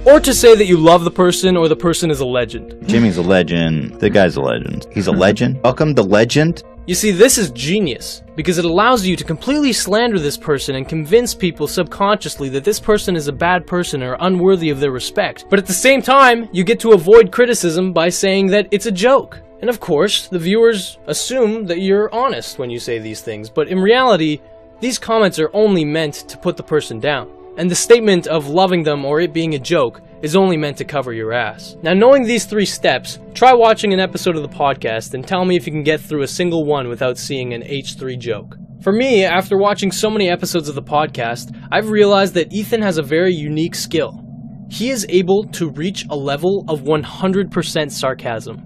Or to say that you love the person or the person is a legend. Jimmy's a legend. The guy's a legend. He's a legend. Welcome to Legend. You see, this is genius, because it allows you to completely slander this person and convince people subconsciously that this person is a bad person or unworthy of their respect. But at the same time, you get to avoid criticism by saying that it's a joke. And of course, the viewers assume that you're honest when you say these things, but in reality, these comments are only meant to put the person down. And the statement of loving them or it being a joke is only meant to cover your ass. Now, knowing these 3 steps, try watching an episode of the podcast and tell me if you can get through a single one without seeing an H3 joke. For me, after watching so many episodes of the podcast, I've realized that Ethan has a very unique skill. He is able to reach a level of 100% sarcasm,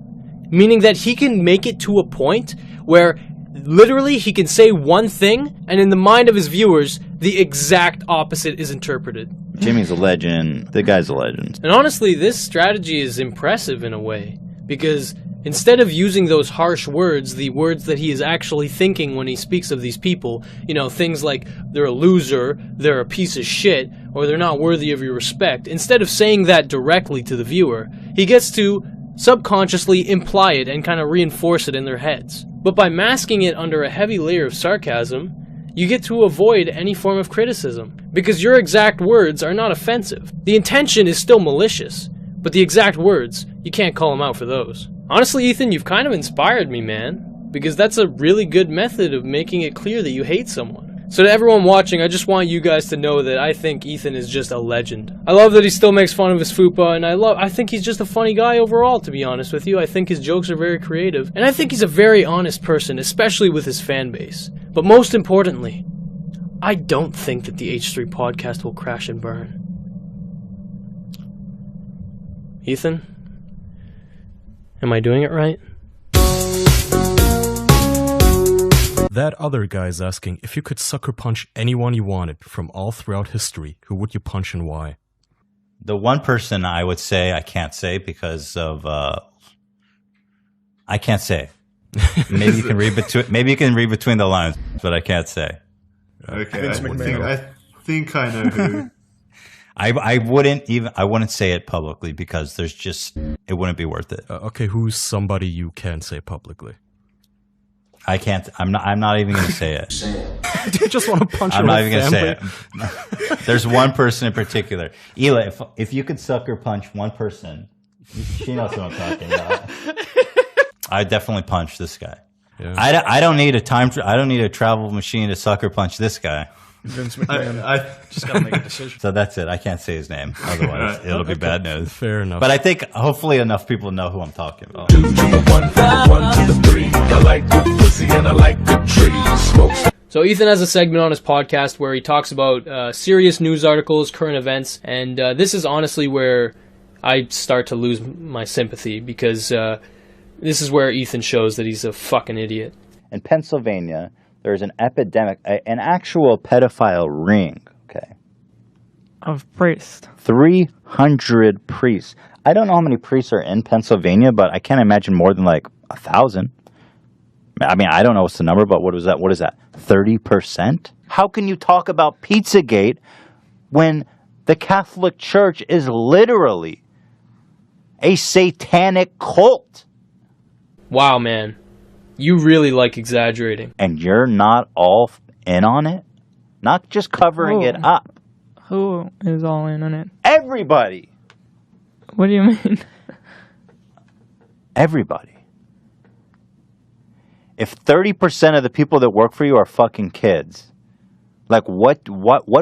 meaning that he can make it to a point where literally he can say one thing, and in the mind of his viewers, the exact opposite is interpreted. Jimmy's a legend. The guy's a legend. And honestly, this strategy is impressive in a way, because instead of using those harsh words, the words that he is actually thinking when he speaks of these people, you know, things like they're a loser, they're a piece of shit, or they're not worthy of your respect, instead of saying that directly to the viewer, he gets to subconsciously imply it and kind of reinforce it in their heads. But by masking it under a heavy layer of sarcasm, you get to avoid any form of criticism, because your exact words are not offensive. The intention is still malicious, but the exact words, you can't call them out for those. Honestly, Ethan, you've kind of inspired me, man, because that's a really good method of making it clear that you hate someone. So to everyone watching, I just want you guys to know that I think Ethan is just a legend. I love that he still makes fun of his fupa, and I think he's just a funny guy overall, to be honest with you. I think his jokes are very creative, and I think he's a very honest person, especially with his fan base. But most importantly, I don't think that the H3 podcast will crash and burn. Ethan? Am I doing it right? That other guy's asking if you could sucker punch anyone you wanted from all throughout history, who would you punch and why? The one person I would say I can't say because of I can't say. Maybe you can read between. Maybe you can read between the lines, but I can't say. Okay, I think I know who. I wouldn't say it publicly because there's just it wouldn't be worth it. Okay, who's somebody you can say publicly? I can't. I'm not even going to say it. Do you just want to punch? I'm not even going to say it. There's one person in particular. Ela, if you could sucker punch one person, she knows what I'm talking about. I definitely punch this guy. Yeah. I don't need I don't need a travel machine to sucker punch this guy. Vince McMahon. I just got to make a decision. So that's it. I can't say his name. Otherwise, it'll be bad news. Fair enough. But I think hopefully enough people know who I'm talking about. So Ethan has a segment on his podcast where he talks about serious news articles, current events, and this is honestly where I start to lose my sympathy because this is where Ethan shows that he's a fucking idiot. In Pennsylvania, there's an epidemic, an actual pedophile ring, okay? Of priests. 300 priests. I don't know how many priests are in Pennsylvania, but I can't imagine more than like 1,000. I mean, I don't know what's the number, but what is that? 30%? How can you talk about Pizzagate when the Catholic Church is literally a satanic cult? Wow, man. You really like exaggerating. And you're not all in on it? Not just covering it up. Who is all in on it? Everybody. What do you mean? Everybody. If 30% of the people that work for you are fucking kids, like what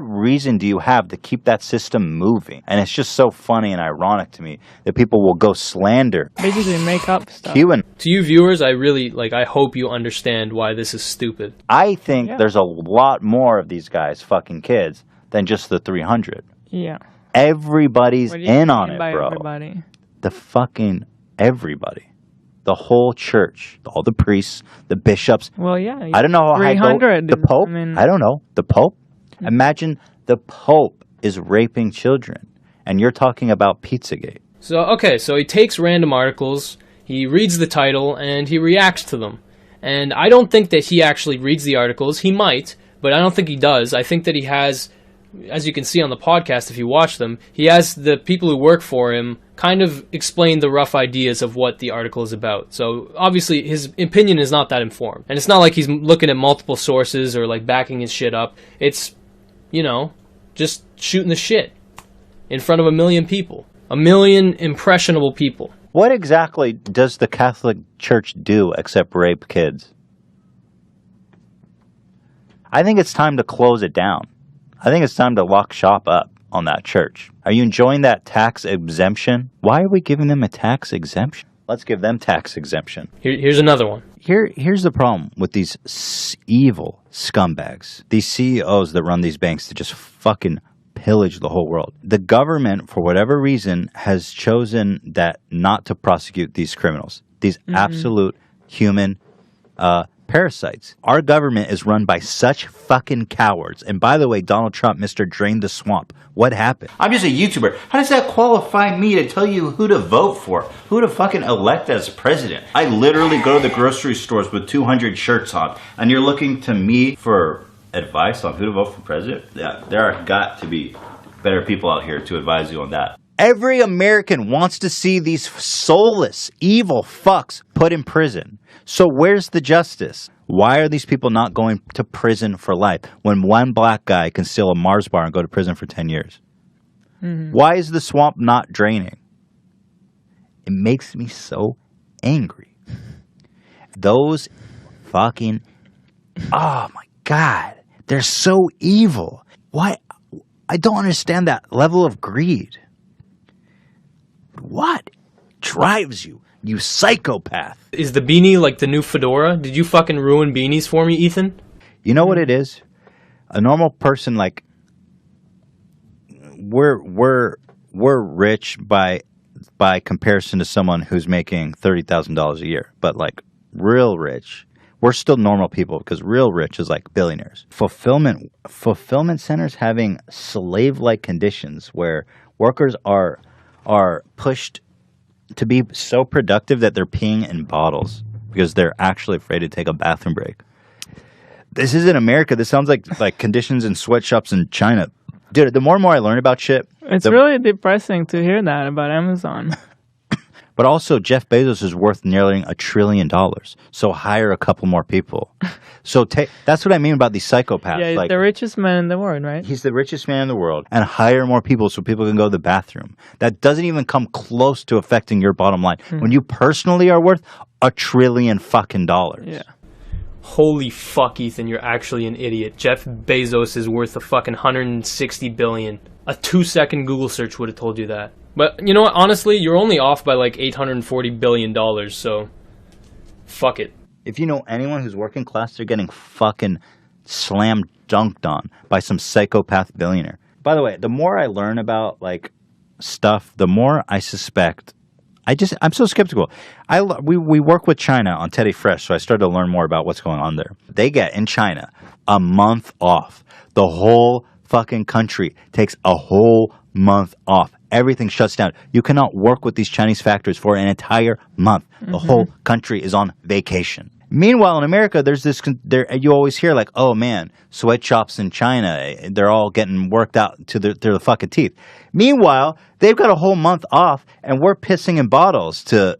reason do you have to keep that system moving? And it's just so funny and ironic to me that people will go slander. Basically make up stuff. To you viewers, I hope you understand why this is stupid. I think there's a lot more of these guys fucking kids than just the 300. Yeah. Everybody's in on it, by bro. Everybody? The fucking everybody. The whole church, all the priests, the bishops. Well, yeah. I don't know how high 300. the Pope. I don't know. The Pope. Imagine the Pope is raping children, and you're talking about Pizzagate. So he takes random articles, he reads the title, and he reacts to them. And I don't think that he actually reads the articles. He might, but I don't think he does. I think that he has, as you can see on the podcast if you watch them, he has the people who work for him kind of explain the rough ideas of what the article is about. So obviously his opinion is not that informed. And it's not like he's looking at multiple sources or like backing his shit up. It's, just shooting the shit in front of 1 million people. 1 million impressionable people. What exactly does the Catholic Church do except rape kids? I think it's time to close it down. I think it's time to lock shop up on that church. Are you enjoying that tax exemption? Why are we giving them a tax exemption? Let's give them tax exemption. Here's another one. Here's the problem with these evil scumbags. These CEOs that run these banks to just fucking pillage the whole world. The government, for whatever reason, has chosen that not to prosecute these criminals. These absolute human parasites. Our government is run by such fucking cowards. And by the way, Donald Trump, Mr. Drain the Swamp. What happened? I'm just a YouTuber. How does that qualify me to tell you who to vote for? Who to fucking elect as president? I literally go to the grocery stores with 200 shirts on. And you're looking to me for advice on who to vote for president? Yeah, there are got to be better people out here to advise you on that. Every American wants to see these soulless, evil fucks put in prison. So where's the justice? Why are these people not going to prison for life when one black guy can steal a Mars bar and go to prison for 10 years? Why is the swamp not draining? It makes me so angry. Those fucking, oh my God, they're so evil. Why? I don't understand that level of greed. What drives you, you psychopath? Is the beanie like the new fedora? Did you fucking ruin beanies for me, Ethan? You know what it is? A normal person, like, we're rich by comparison to someone who's making $30,000 a year, but like real rich, we're still normal people because real rich is like billionaires. Fulfillment centers having slave-like conditions where workers are pushed to be so productive that they're peeing in bottles because they're actually afraid to take a bathroom break. This isn't America. This sounds like conditions in sweatshops in China. Dude, the more and more I learn about shit... It's really depressing to hear that about Amazon. But also, Jeff Bezos is worth nearly $1 trillion. So hire a couple more people. So that's what I mean about these psychopaths. Yeah, he's the richest man in the world, right? He's the richest man in the world. And hire more people so people can go to the bathroom. That doesn't even come close to affecting your bottom line. When you personally are worth $1 trillion fucking dollars. Yeah. Holy fuck, Ethan, you're actually an idiot. Jeff Bezos is worth a fucking $160 billion. A 2-second Google search would have told you that. But you know what? Honestly, you're only off by like $840 billion, so fuck it. If you know anyone who's working class, they're getting fucking slam dunked on by some psychopath billionaire. By the way, the more I learn about like stuff, the more I suspect. I'm so skeptical. We work with China on Teddy Fresh, so I started to learn more about what's going on there. They get in China a month off. The whole fucking country takes a whole month off. Everything shuts down. You cannot work with these Chinese factories for an entire month. The whole country is on vacation. Meanwhile, in America, there's this. You always hear like, "Oh man, sweatshops in China, they're all getting worked out to their fucking teeth." Meanwhile, they've got a whole month off, and we're pissing in bottles to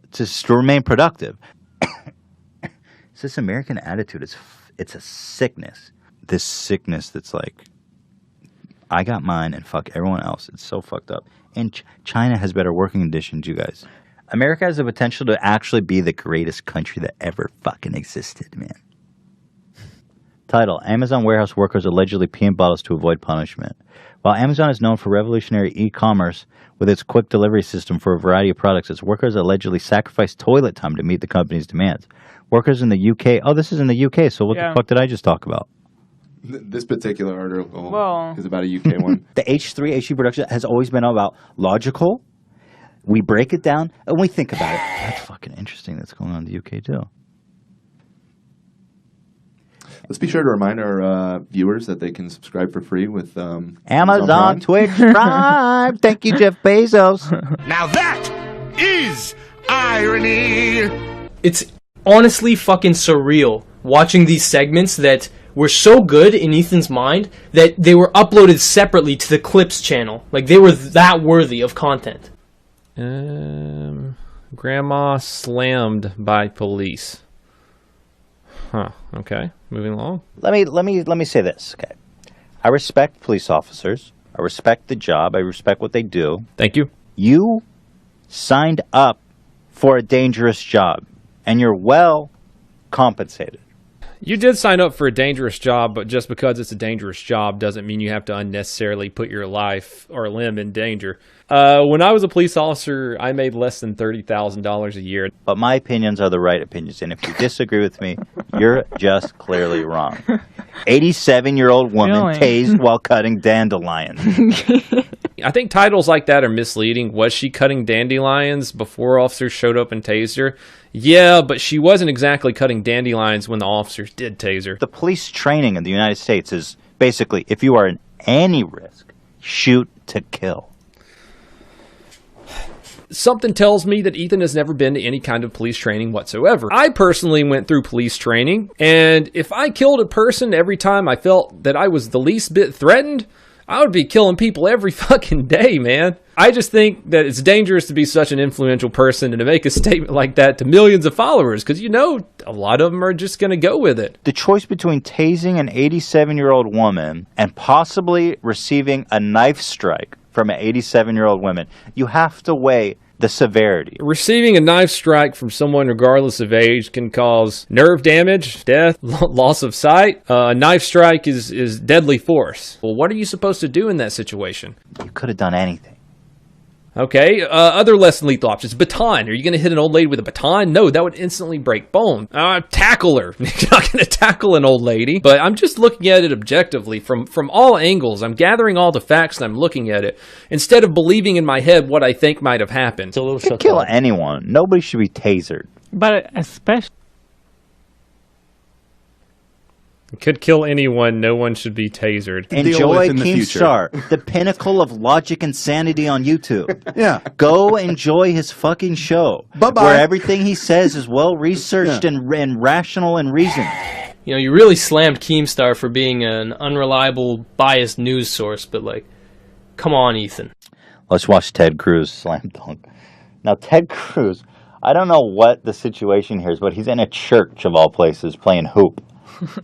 remain productive. It's this American attitude. It's a sickness. This sickness that's like, I got mine and fuck everyone else. It's so fucked up. And China has better working conditions, you guys. America has the potential to actually be the greatest country that ever fucking existed, man. Title: Amazon warehouse workers allegedly pee in bottles to avoid punishment. While Amazon is known for revolutionary e-commerce with its quick delivery system for a variety of products, its workers allegedly sacrifice toilet time to meet the company's demands. Workers in the UK... Oh, this is in the UK, so what the fuck did I just talk about? This particular article is about a UK one. The h3h3 production has always been about logical. We break it down and we think about it. That's fucking interesting. That's going on in the UK too. Let's be sure to remind our viewers that they can subscribe for free with Amazon Twitch Prime. Thank you, Jeff Bezos. Now that is irony. It's honestly fucking surreal watching these segments that were so good in Ethan's mind that they were uploaded separately to the Clips channel. Like, they were that worthy of content. Grandma slammed by police. Huh. Okay. Moving along. Let me say this. Okay. I respect police officers. I respect the job. I respect what they do. Thank you. You signed up for a dangerous job, and you're well compensated. You did sign up for a dangerous job, but just because it's a dangerous job doesn't mean you have to unnecessarily put your life or limb in danger. When I was a police officer, I made less than $30,000 a year. But my opinions are the right opinions, and if you disagree with me, you're just clearly wrong. 87-year-old woman tased while cutting dandelions. I think titles like that are misleading. Was she cutting dandelions before officers showed up and tased her? Yeah, but she wasn't exactly cutting dandelions when the officers did tase her. The police training in the United States is basically, if you are in any risk, shoot to kill. Something tells me that Ethan has never been to any kind of police training whatsoever. I personally went through police training, and if I killed a person every time I felt that I was the least bit threatened, I would be killing people every fucking day, man. I just think that it's dangerous to be such an influential person and to make a statement like that to millions of followers, because a lot of them are just going to go with it. The choice between tasing an 87-year-old woman and possibly receiving a knife strike from an 87-year-old woman, you have to weigh the severity. Receiving a knife strike from someone regardless of age can cause nerve damage, death, loss of sight. A knife strike is deadly force. Well, what are you supposed to do in that situation? You could have done anything. Okay, other less than lethal options. Baton. Are you going to hit an old lady with a baton? No, that would instantly break bone. Tackle her. You're not going to tackle an old lady. But I'm just looking at it objectively from all angles. I'm gathering all the facts and I'm looking at it instead of believing in my head what I think might have happened. It's a little shut kill anyone. Nobody should be tasered. But especially... Could kill anyone. No one should be tasered. Enjoy Keemstar, the pinnacle of logic and sanity on YouTube. Yeah. Go enjoy his fucking show. Bye-bye. Where everything he says is well-researched and rational and reasoned. You really slammed Keemstar for being an unreliable, biased news source, but, come on, Ethan. Let's watch Ted Cruz slam dunk. Now, Ted Cruz, I don't know what the situation here is, but he's in a church, of all places, playing hoop.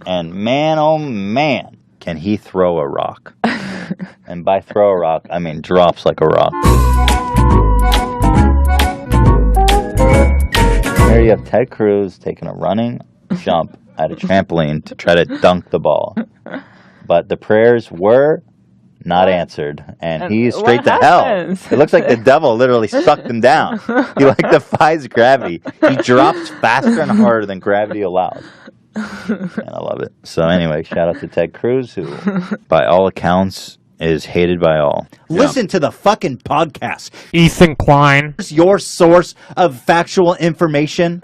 And man, oh man, can he throw a rock. And by throw a rock, I mean drops like a rock. Here you have Ted Cruz taking a running jump at a trampoline to try to dunk the ball. But the prayers were not answered, and he's straight to hell. It looks like the devil literally sucked him down. He defies gravity. He drops faster and harder than gravity allows. And I love it. So anyway, shout out to Ted Cruz, who, by all accounts, is hated by all. Yeah. Listen to the fucking podcast. Ethan Klein. Your source of factual information.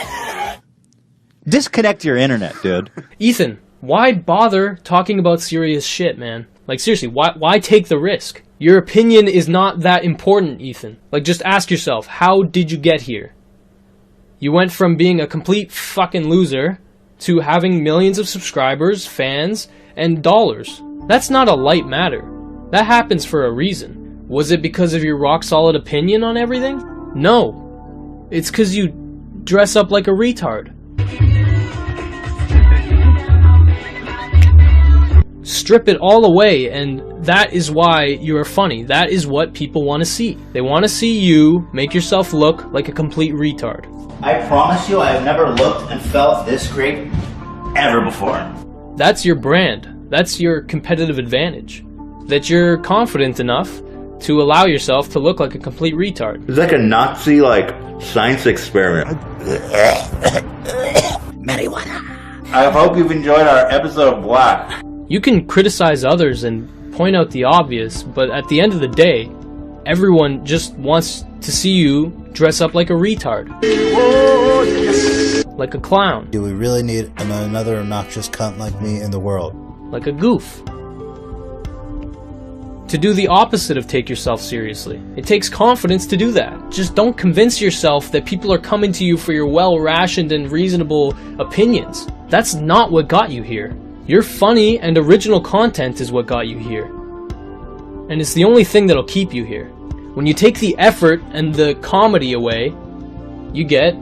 Disconnect your internet, dude. Ethan, why bother talking about serious shit, man? Seriously, why take the risk? Your opinion is not that important, Ethan. Just ask yourself, how did you get here? You went from being a complete fucking loser to having millions of subscribers, fans, and dollars. That's not a light matter. That happens for a reason. Was it because of your rock-solid opinion on everything? No. It's because you dress up like a retard. Strip it all away, and that is why you're funny. That is what people want to see. They want to see you make yourself look like a complete retard. I promise you I have never looked and felt this great ever before. That's your brand. That's your competitive advantage. That you're confident enough to allow yourself to look like a complete retard. It's like a Nazi, science experiment. Marijuana. I hope you've enjoyed our episode of Black. You can criticize others and point out the obvious, but at the end of the day, everyone just wants to see you dress up like a retard. Like a clown. Do we really need another obnoxious cunt like me in the world? Like a goof. To do the opposite of take yourself seriously. It takes confidence to do that. Just don't convince yourself that people are coming to you for your well-rationed and reasonable opinions. That's not what got you here. Your funny and original content is what got you here. And it's the only thing that'll keep you here. When you take the effort and the comedy away, you get,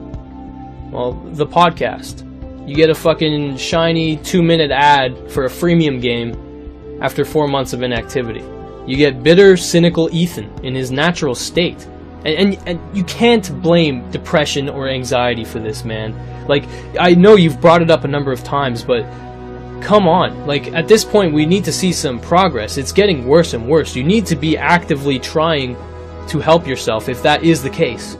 the podcast. You get a fucking shiny 2-minute ad for a freemium game after 4 months of inactivity. You get bitter, cynical Ethan in his natural state. And you can't blame depression or anxiety for this, man. I know you've brought it up a number of times, but come on. At this point, we need to see some progress. It's getting worse and worse. You need to be actively trying to help yourself if that is the case.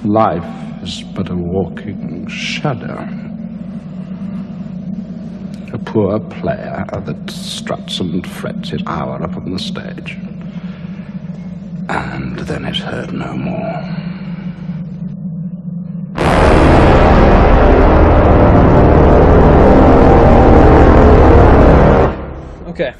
Life is but a walking shadow. A poor player that struts and frets his hour upon the stage. And then is heard no more. Okay.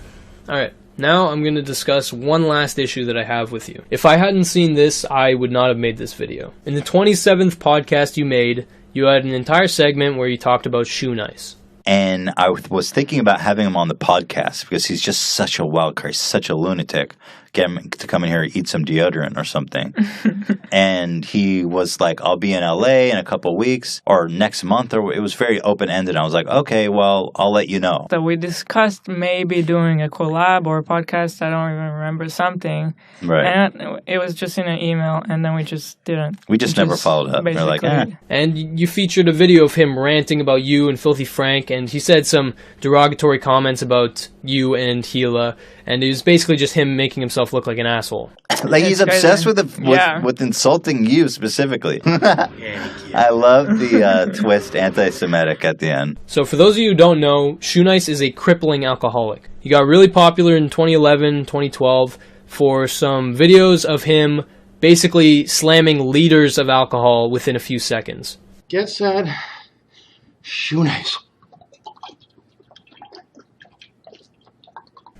Alright. Now I'm going to discuss one last issue that I have with you. If I hadn't seen this, I would not have made this video. In the 27th podcast you made, you had an entire segment where you talked about shoe nice. And I was thinking about having him on the podcast because he's just such a wild card, such a lunatic. Get him to come in here and eat some deodorant or something. And he was like, I'll be in LA in a couple of weeks or next month. Or it was very open-ended. I was like, okay, well, I'll let you know. So we discussed maybe doing a collab or a podcast. I don't even remember something. Right. And it was just in an email, and then we just didn't. We just never followed up. We're like, And you featured a video of him ranting about you and Filthy Frank, and he said some derogatory comments about you and Gila, and it was basically just him making himself look like an asshole. Like he's obsessed with insulting you specifically. I love the twist anti-Semitic at the end. So for those of you who don't know, Shoenice is a crippling alcoholic. He got really popular in 2011, 2012 for some videos of him basically slamming liters of alcohol within a few seconds. Get set. Shoenice.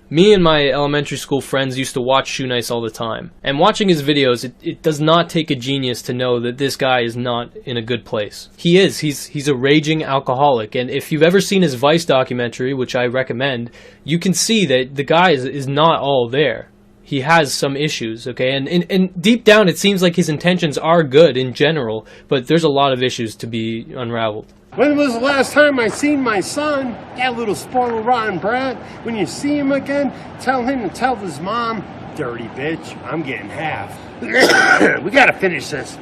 Me and my elementary school friends used to watch Shoenice all the time. And watching his videos, it does not take a genius to know that this guy is not in a good place. He is. He's a raging alcoholic. And if you've ever seen his Vice documentary, which I recommend, you can see that the guy is not all there. He has some issues, okay? And deep down, it seems like his intentions are good in general, but there's a lot of issues to be unraveled. When was the last time I seen my son? That little spoiled rotten brat. When you see him again, tell him to tell his mom, dirty bitch, I'm getting half. We gotta finish this.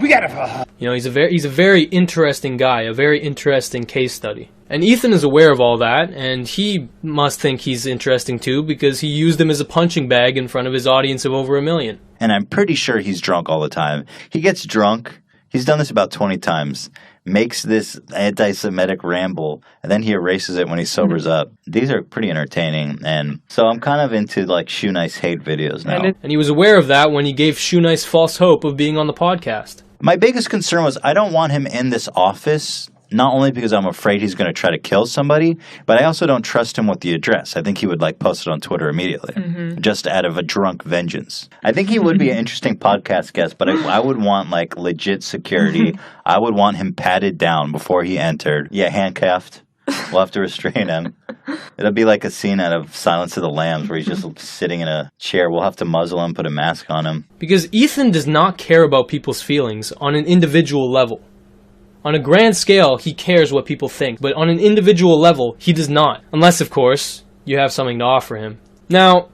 We gotta... You know, he's a very interesting guy, a very interesting case study. And Ethan is aware of all that, and he must think he's interesting too, because he used him as a punching bag in front of his audience of over 1 million. And I'm pretty sure he's drunk all the time. He gets drunk. He's done this about 20 times. Makes this anti-Semitic ramble, and then he erases it when he sobers up. These are pretty entertaining, and so I'm kind of into like Shoenice hate videos now. And he was aware of that when he gave Shoenice false hope of being on the podcast. My biggest concern was I don't want him in this office, not only because I'm afraid he's going to try to kill somebody, but I also don't trust him with the address. I think he would like post it on Twitter immediately, just out of a drunk vengeance. I think he would be an interesting podcast guest, but I would want like legit security. I would want him patted down before he entered. Yeah, handcuffed. We'll have to restrain him. It'll be like a scene out of Silence of the Lambs where he's just sitting in a chair. We'll have to muzzle him, put a mask on him. Because Ethan does not care about people's feelings on an individual level. On a grand scale, he cares what people think, but on an individual level, he does not. Unless, of course, you have something to offer him. Now,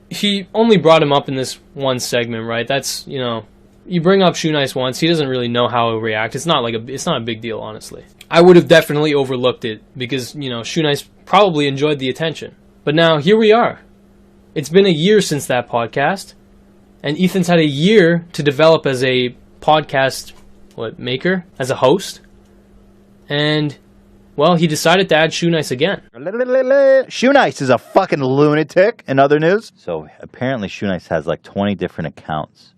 he only brought him up in this one segment, right? That's, you know, you bring up Shoenice once, he doesn't really know how he'll react. It's not a big deal, honestly. I would have definitely overlooked it because, you know, Shoenice probably enjoyed the attention. But now, here we are. It's been a year since that podcast, and Ethan's had a year to develop as a podcast maker, as a host, and well, he decided to add Shoenice again. Shoenice is a fucking lunatic. In other news, so apparently Shoenice has like 20 different accounts,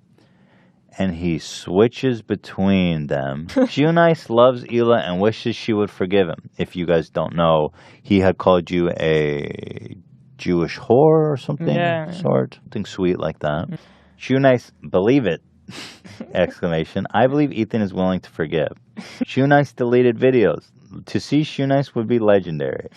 and he switches between them. Shoenice loves Hila and wishes she would forgive him. If you guys don't know, he had called you a Jewish whore or something, something sweet like that. Shoenice, believe it. Exclamation. I believe Ethan is willing to forgive. Shoenice deleted videos. To see Shoenice would be legendary.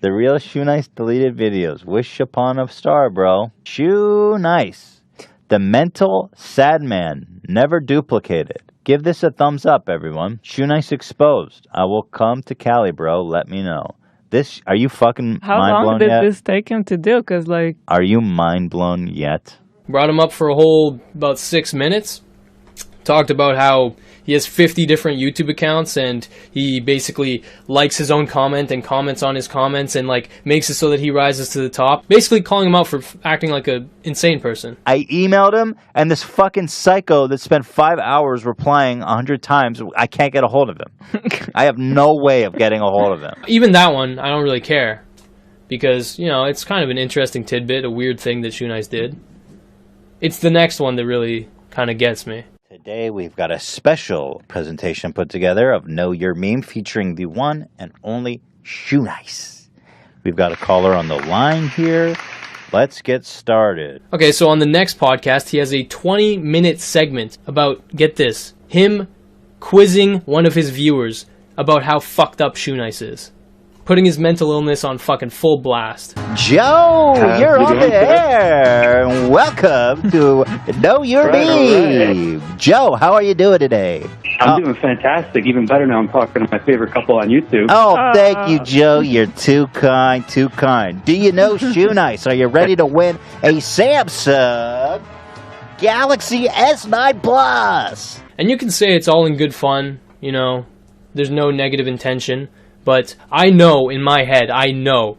The real Shoenice deleted videos. Wish upon a star, bro. Shoenice. The mental sad man. Never duplicated. Give this a thumbs up, everyone. Shoenice exposed. I will come to Cali, bro. Let me know. This, are you fucking How mind long blown did yet? this take him to do? Because, like... Are you mind blown yet? Brought him up for a whole about 6 minutes. Talked about how he has 50 different YouTube accounts and he basically likes his own comment and comments on his comments and like makes it so that he rises to the top. Basically calling him out for acting like a insane person. I emailed him and this fucking psycho that spent 5 hours replying 100 times, I can't get a hold of him. I have no way of getting a hold of him. Even that one, I don't really care. Because, you know, it's kind of an interesting tidbit, a weird thing that Shoenice did. It's the next one that really kind of gets me. Today we've got a special presentation put together of Know Your Meme featuring the one and only Shoenice. We've got a caller on the line here. Let's get started. Okay, so on the next podcast, he has a 20-minute segment about, get this, him quizzing one of his viewers about how fucked up Shoenice is. putting his mental illness on fucking full blast. Joe, you're on the air. Welcome to Know Your Meme. Joe, how are you doing today? I'm doing fantastic. Even better now. I'm talking to my favorite couple on YouTube. Oh, thank you, Joe. You're too kind, too kind. Do you know Shoe Nice? Are you ready to win a Samsung Galaxy S9 Plus? And you can say it's all in good fun, you know, there's no negative intention, but I know in my head, I know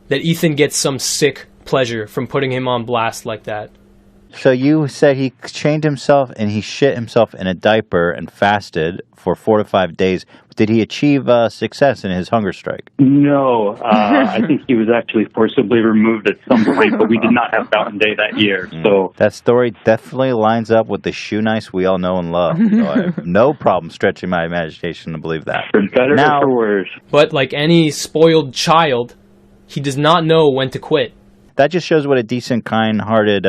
that Ethan gets some sick pleasure from putting him on blast like that. So you said he chained himself and he shit himself in a diaper and fasted for 4 to 5 days. Did he achieve success in his hunger strike? No, I think he was actually forcibly removed at some point, but we did not have Fountain Day that year. So that story definitely lines up with the Shoe Nice we all know and love. So I have no problem stretching my imagination to believe that. For better or for worse. But like any spoiled child, he does not know when to quit. That just shows what a decent, kind-hearted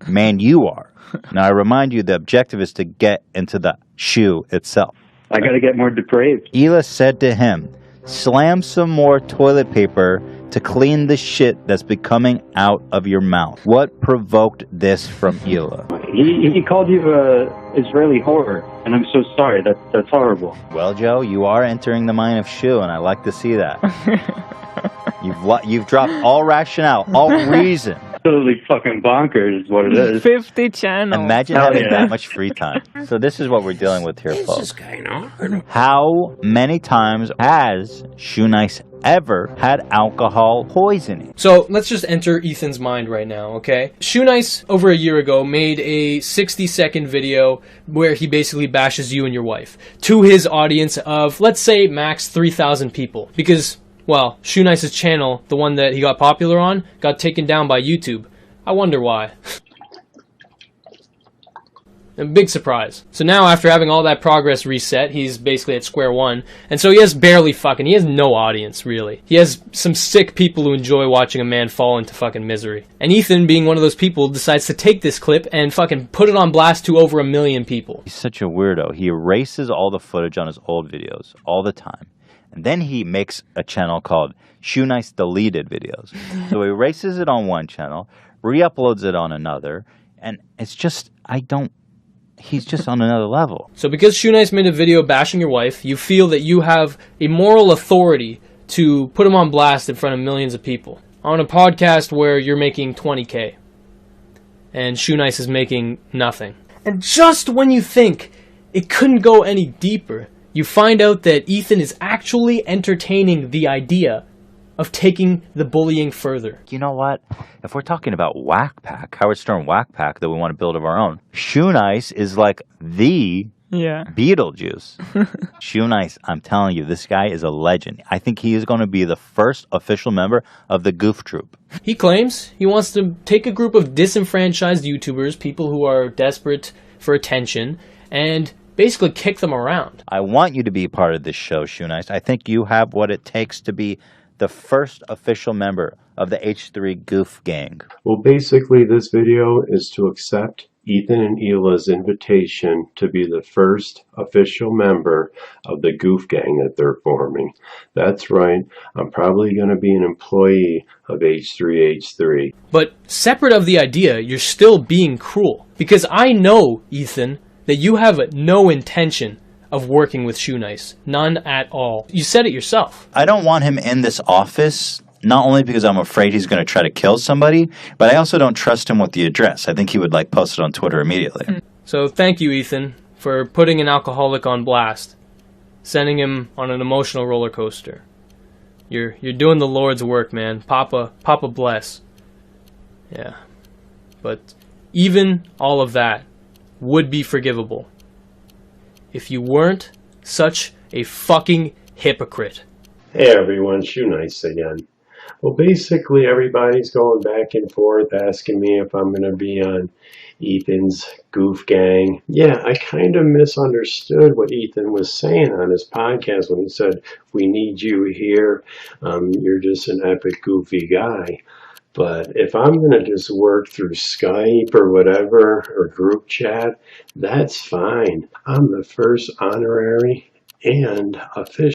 man you are. Now, I remind you, the objective is to get into the shoe itself. I got to get more depraved. Hila said to him, slam some more toilet paper to clean the shit that's been coming out of your mouth. What provoked this from Hila? He called you Israeli horror, and I'm so sorry. That's horrible. Well, Joe, you are entering the mind of shoe, and I like to see that. You've dropped all rationale, all reason. Totally fucking bonkers is what it is. 50 channels. Imagine having that much free time. So this is what we're dealing with here, folks. How many times has Shoe Nice ever had alcohol poisoning? So let's just enter Ethan's mind right now, okay? Shoe Nice, over a year ago, made a 60-second video where he basically bashes you and your wife to his audience of, let's say, max 3,000 people. Because, well, Shoe Nice's channel, the one that he got popular on, got taken down by YouTube. I wonder why. A big surprise. So now, after having all that progress reset, he's basically at square one. And so he has he has no audience, really. He has some sick people who enjoy watching a man fall into fucking misery. And Ethan, being one of those people, decides to take this clip and fucking put it on blast to over 1 million people. He's such a weirdo. He erases all the footage on his old videos all the time. And then he makes a channel called Shoe Nice Deleted Videos. So he erases it on one channel, re-uploads it on another, and it's just, he's just on another level. So because Shoe Nice made a video bashing your wife, you feel that you have a moral authority to put him on blast in front of millions of people. On a podcast where you're making 20K. And Shoe Nice is making nothing. And just when you think it couldn't go any deeper, you find out that Ethan is actually entertaining the idea of taking the bullying further. You know what? If we're talking about Whack Pack, Howard Stern Whack Pack that we want to build of our own, Shoe Nice is like the Beetlejuice. Shoe Nice, I'm telling you, this guy is a legend. I think he is going to be the first official member of the Goof Troop. He claims he wants to take a group of disenfranchised YouTubers, people who are desperate for attention, and basically kick them around. I want you to be part of this show, Shoe Nice. I think you have what it takes to be the first official member of the H3 Goof Gang. Well, basically, this video is to accept Ethan and Hila's invitation to be the first official member of the Goof Gang that they're forming. That's right, I'm probably going to be an employee of H3H3. But separate of the idea, you're still being cruel. Because I know, Ethan, that you have no intention of working with Shoe Nice. None at all. You said it yourself. I don't want him in this office, not only because I'm afraid he's going to try to kill somebody, but I also don't trust him with the address. I think he would post it on Twitter immediately. So thank you, Ethan, for putting an alcoholic on blast, sending him on an emotional roller coaster. You're doing the Lord's work, man. Papa bless. Yeah. But even all of that would be forgivable if you weren't such a fucking hypocrite. Hey everyone, Shoe Nice again. Well, basically everybody's going back and forth asking me if I'm going to be on Ethan's Goof Gang. Yeah, I kind of misunderstood what Ethan was saying on his podcast when he said, we need you here. You're just an epic goofy guy. But if I'm going to just work through Skype or whatever, or group chat, that's fine. I'm the first honorary and official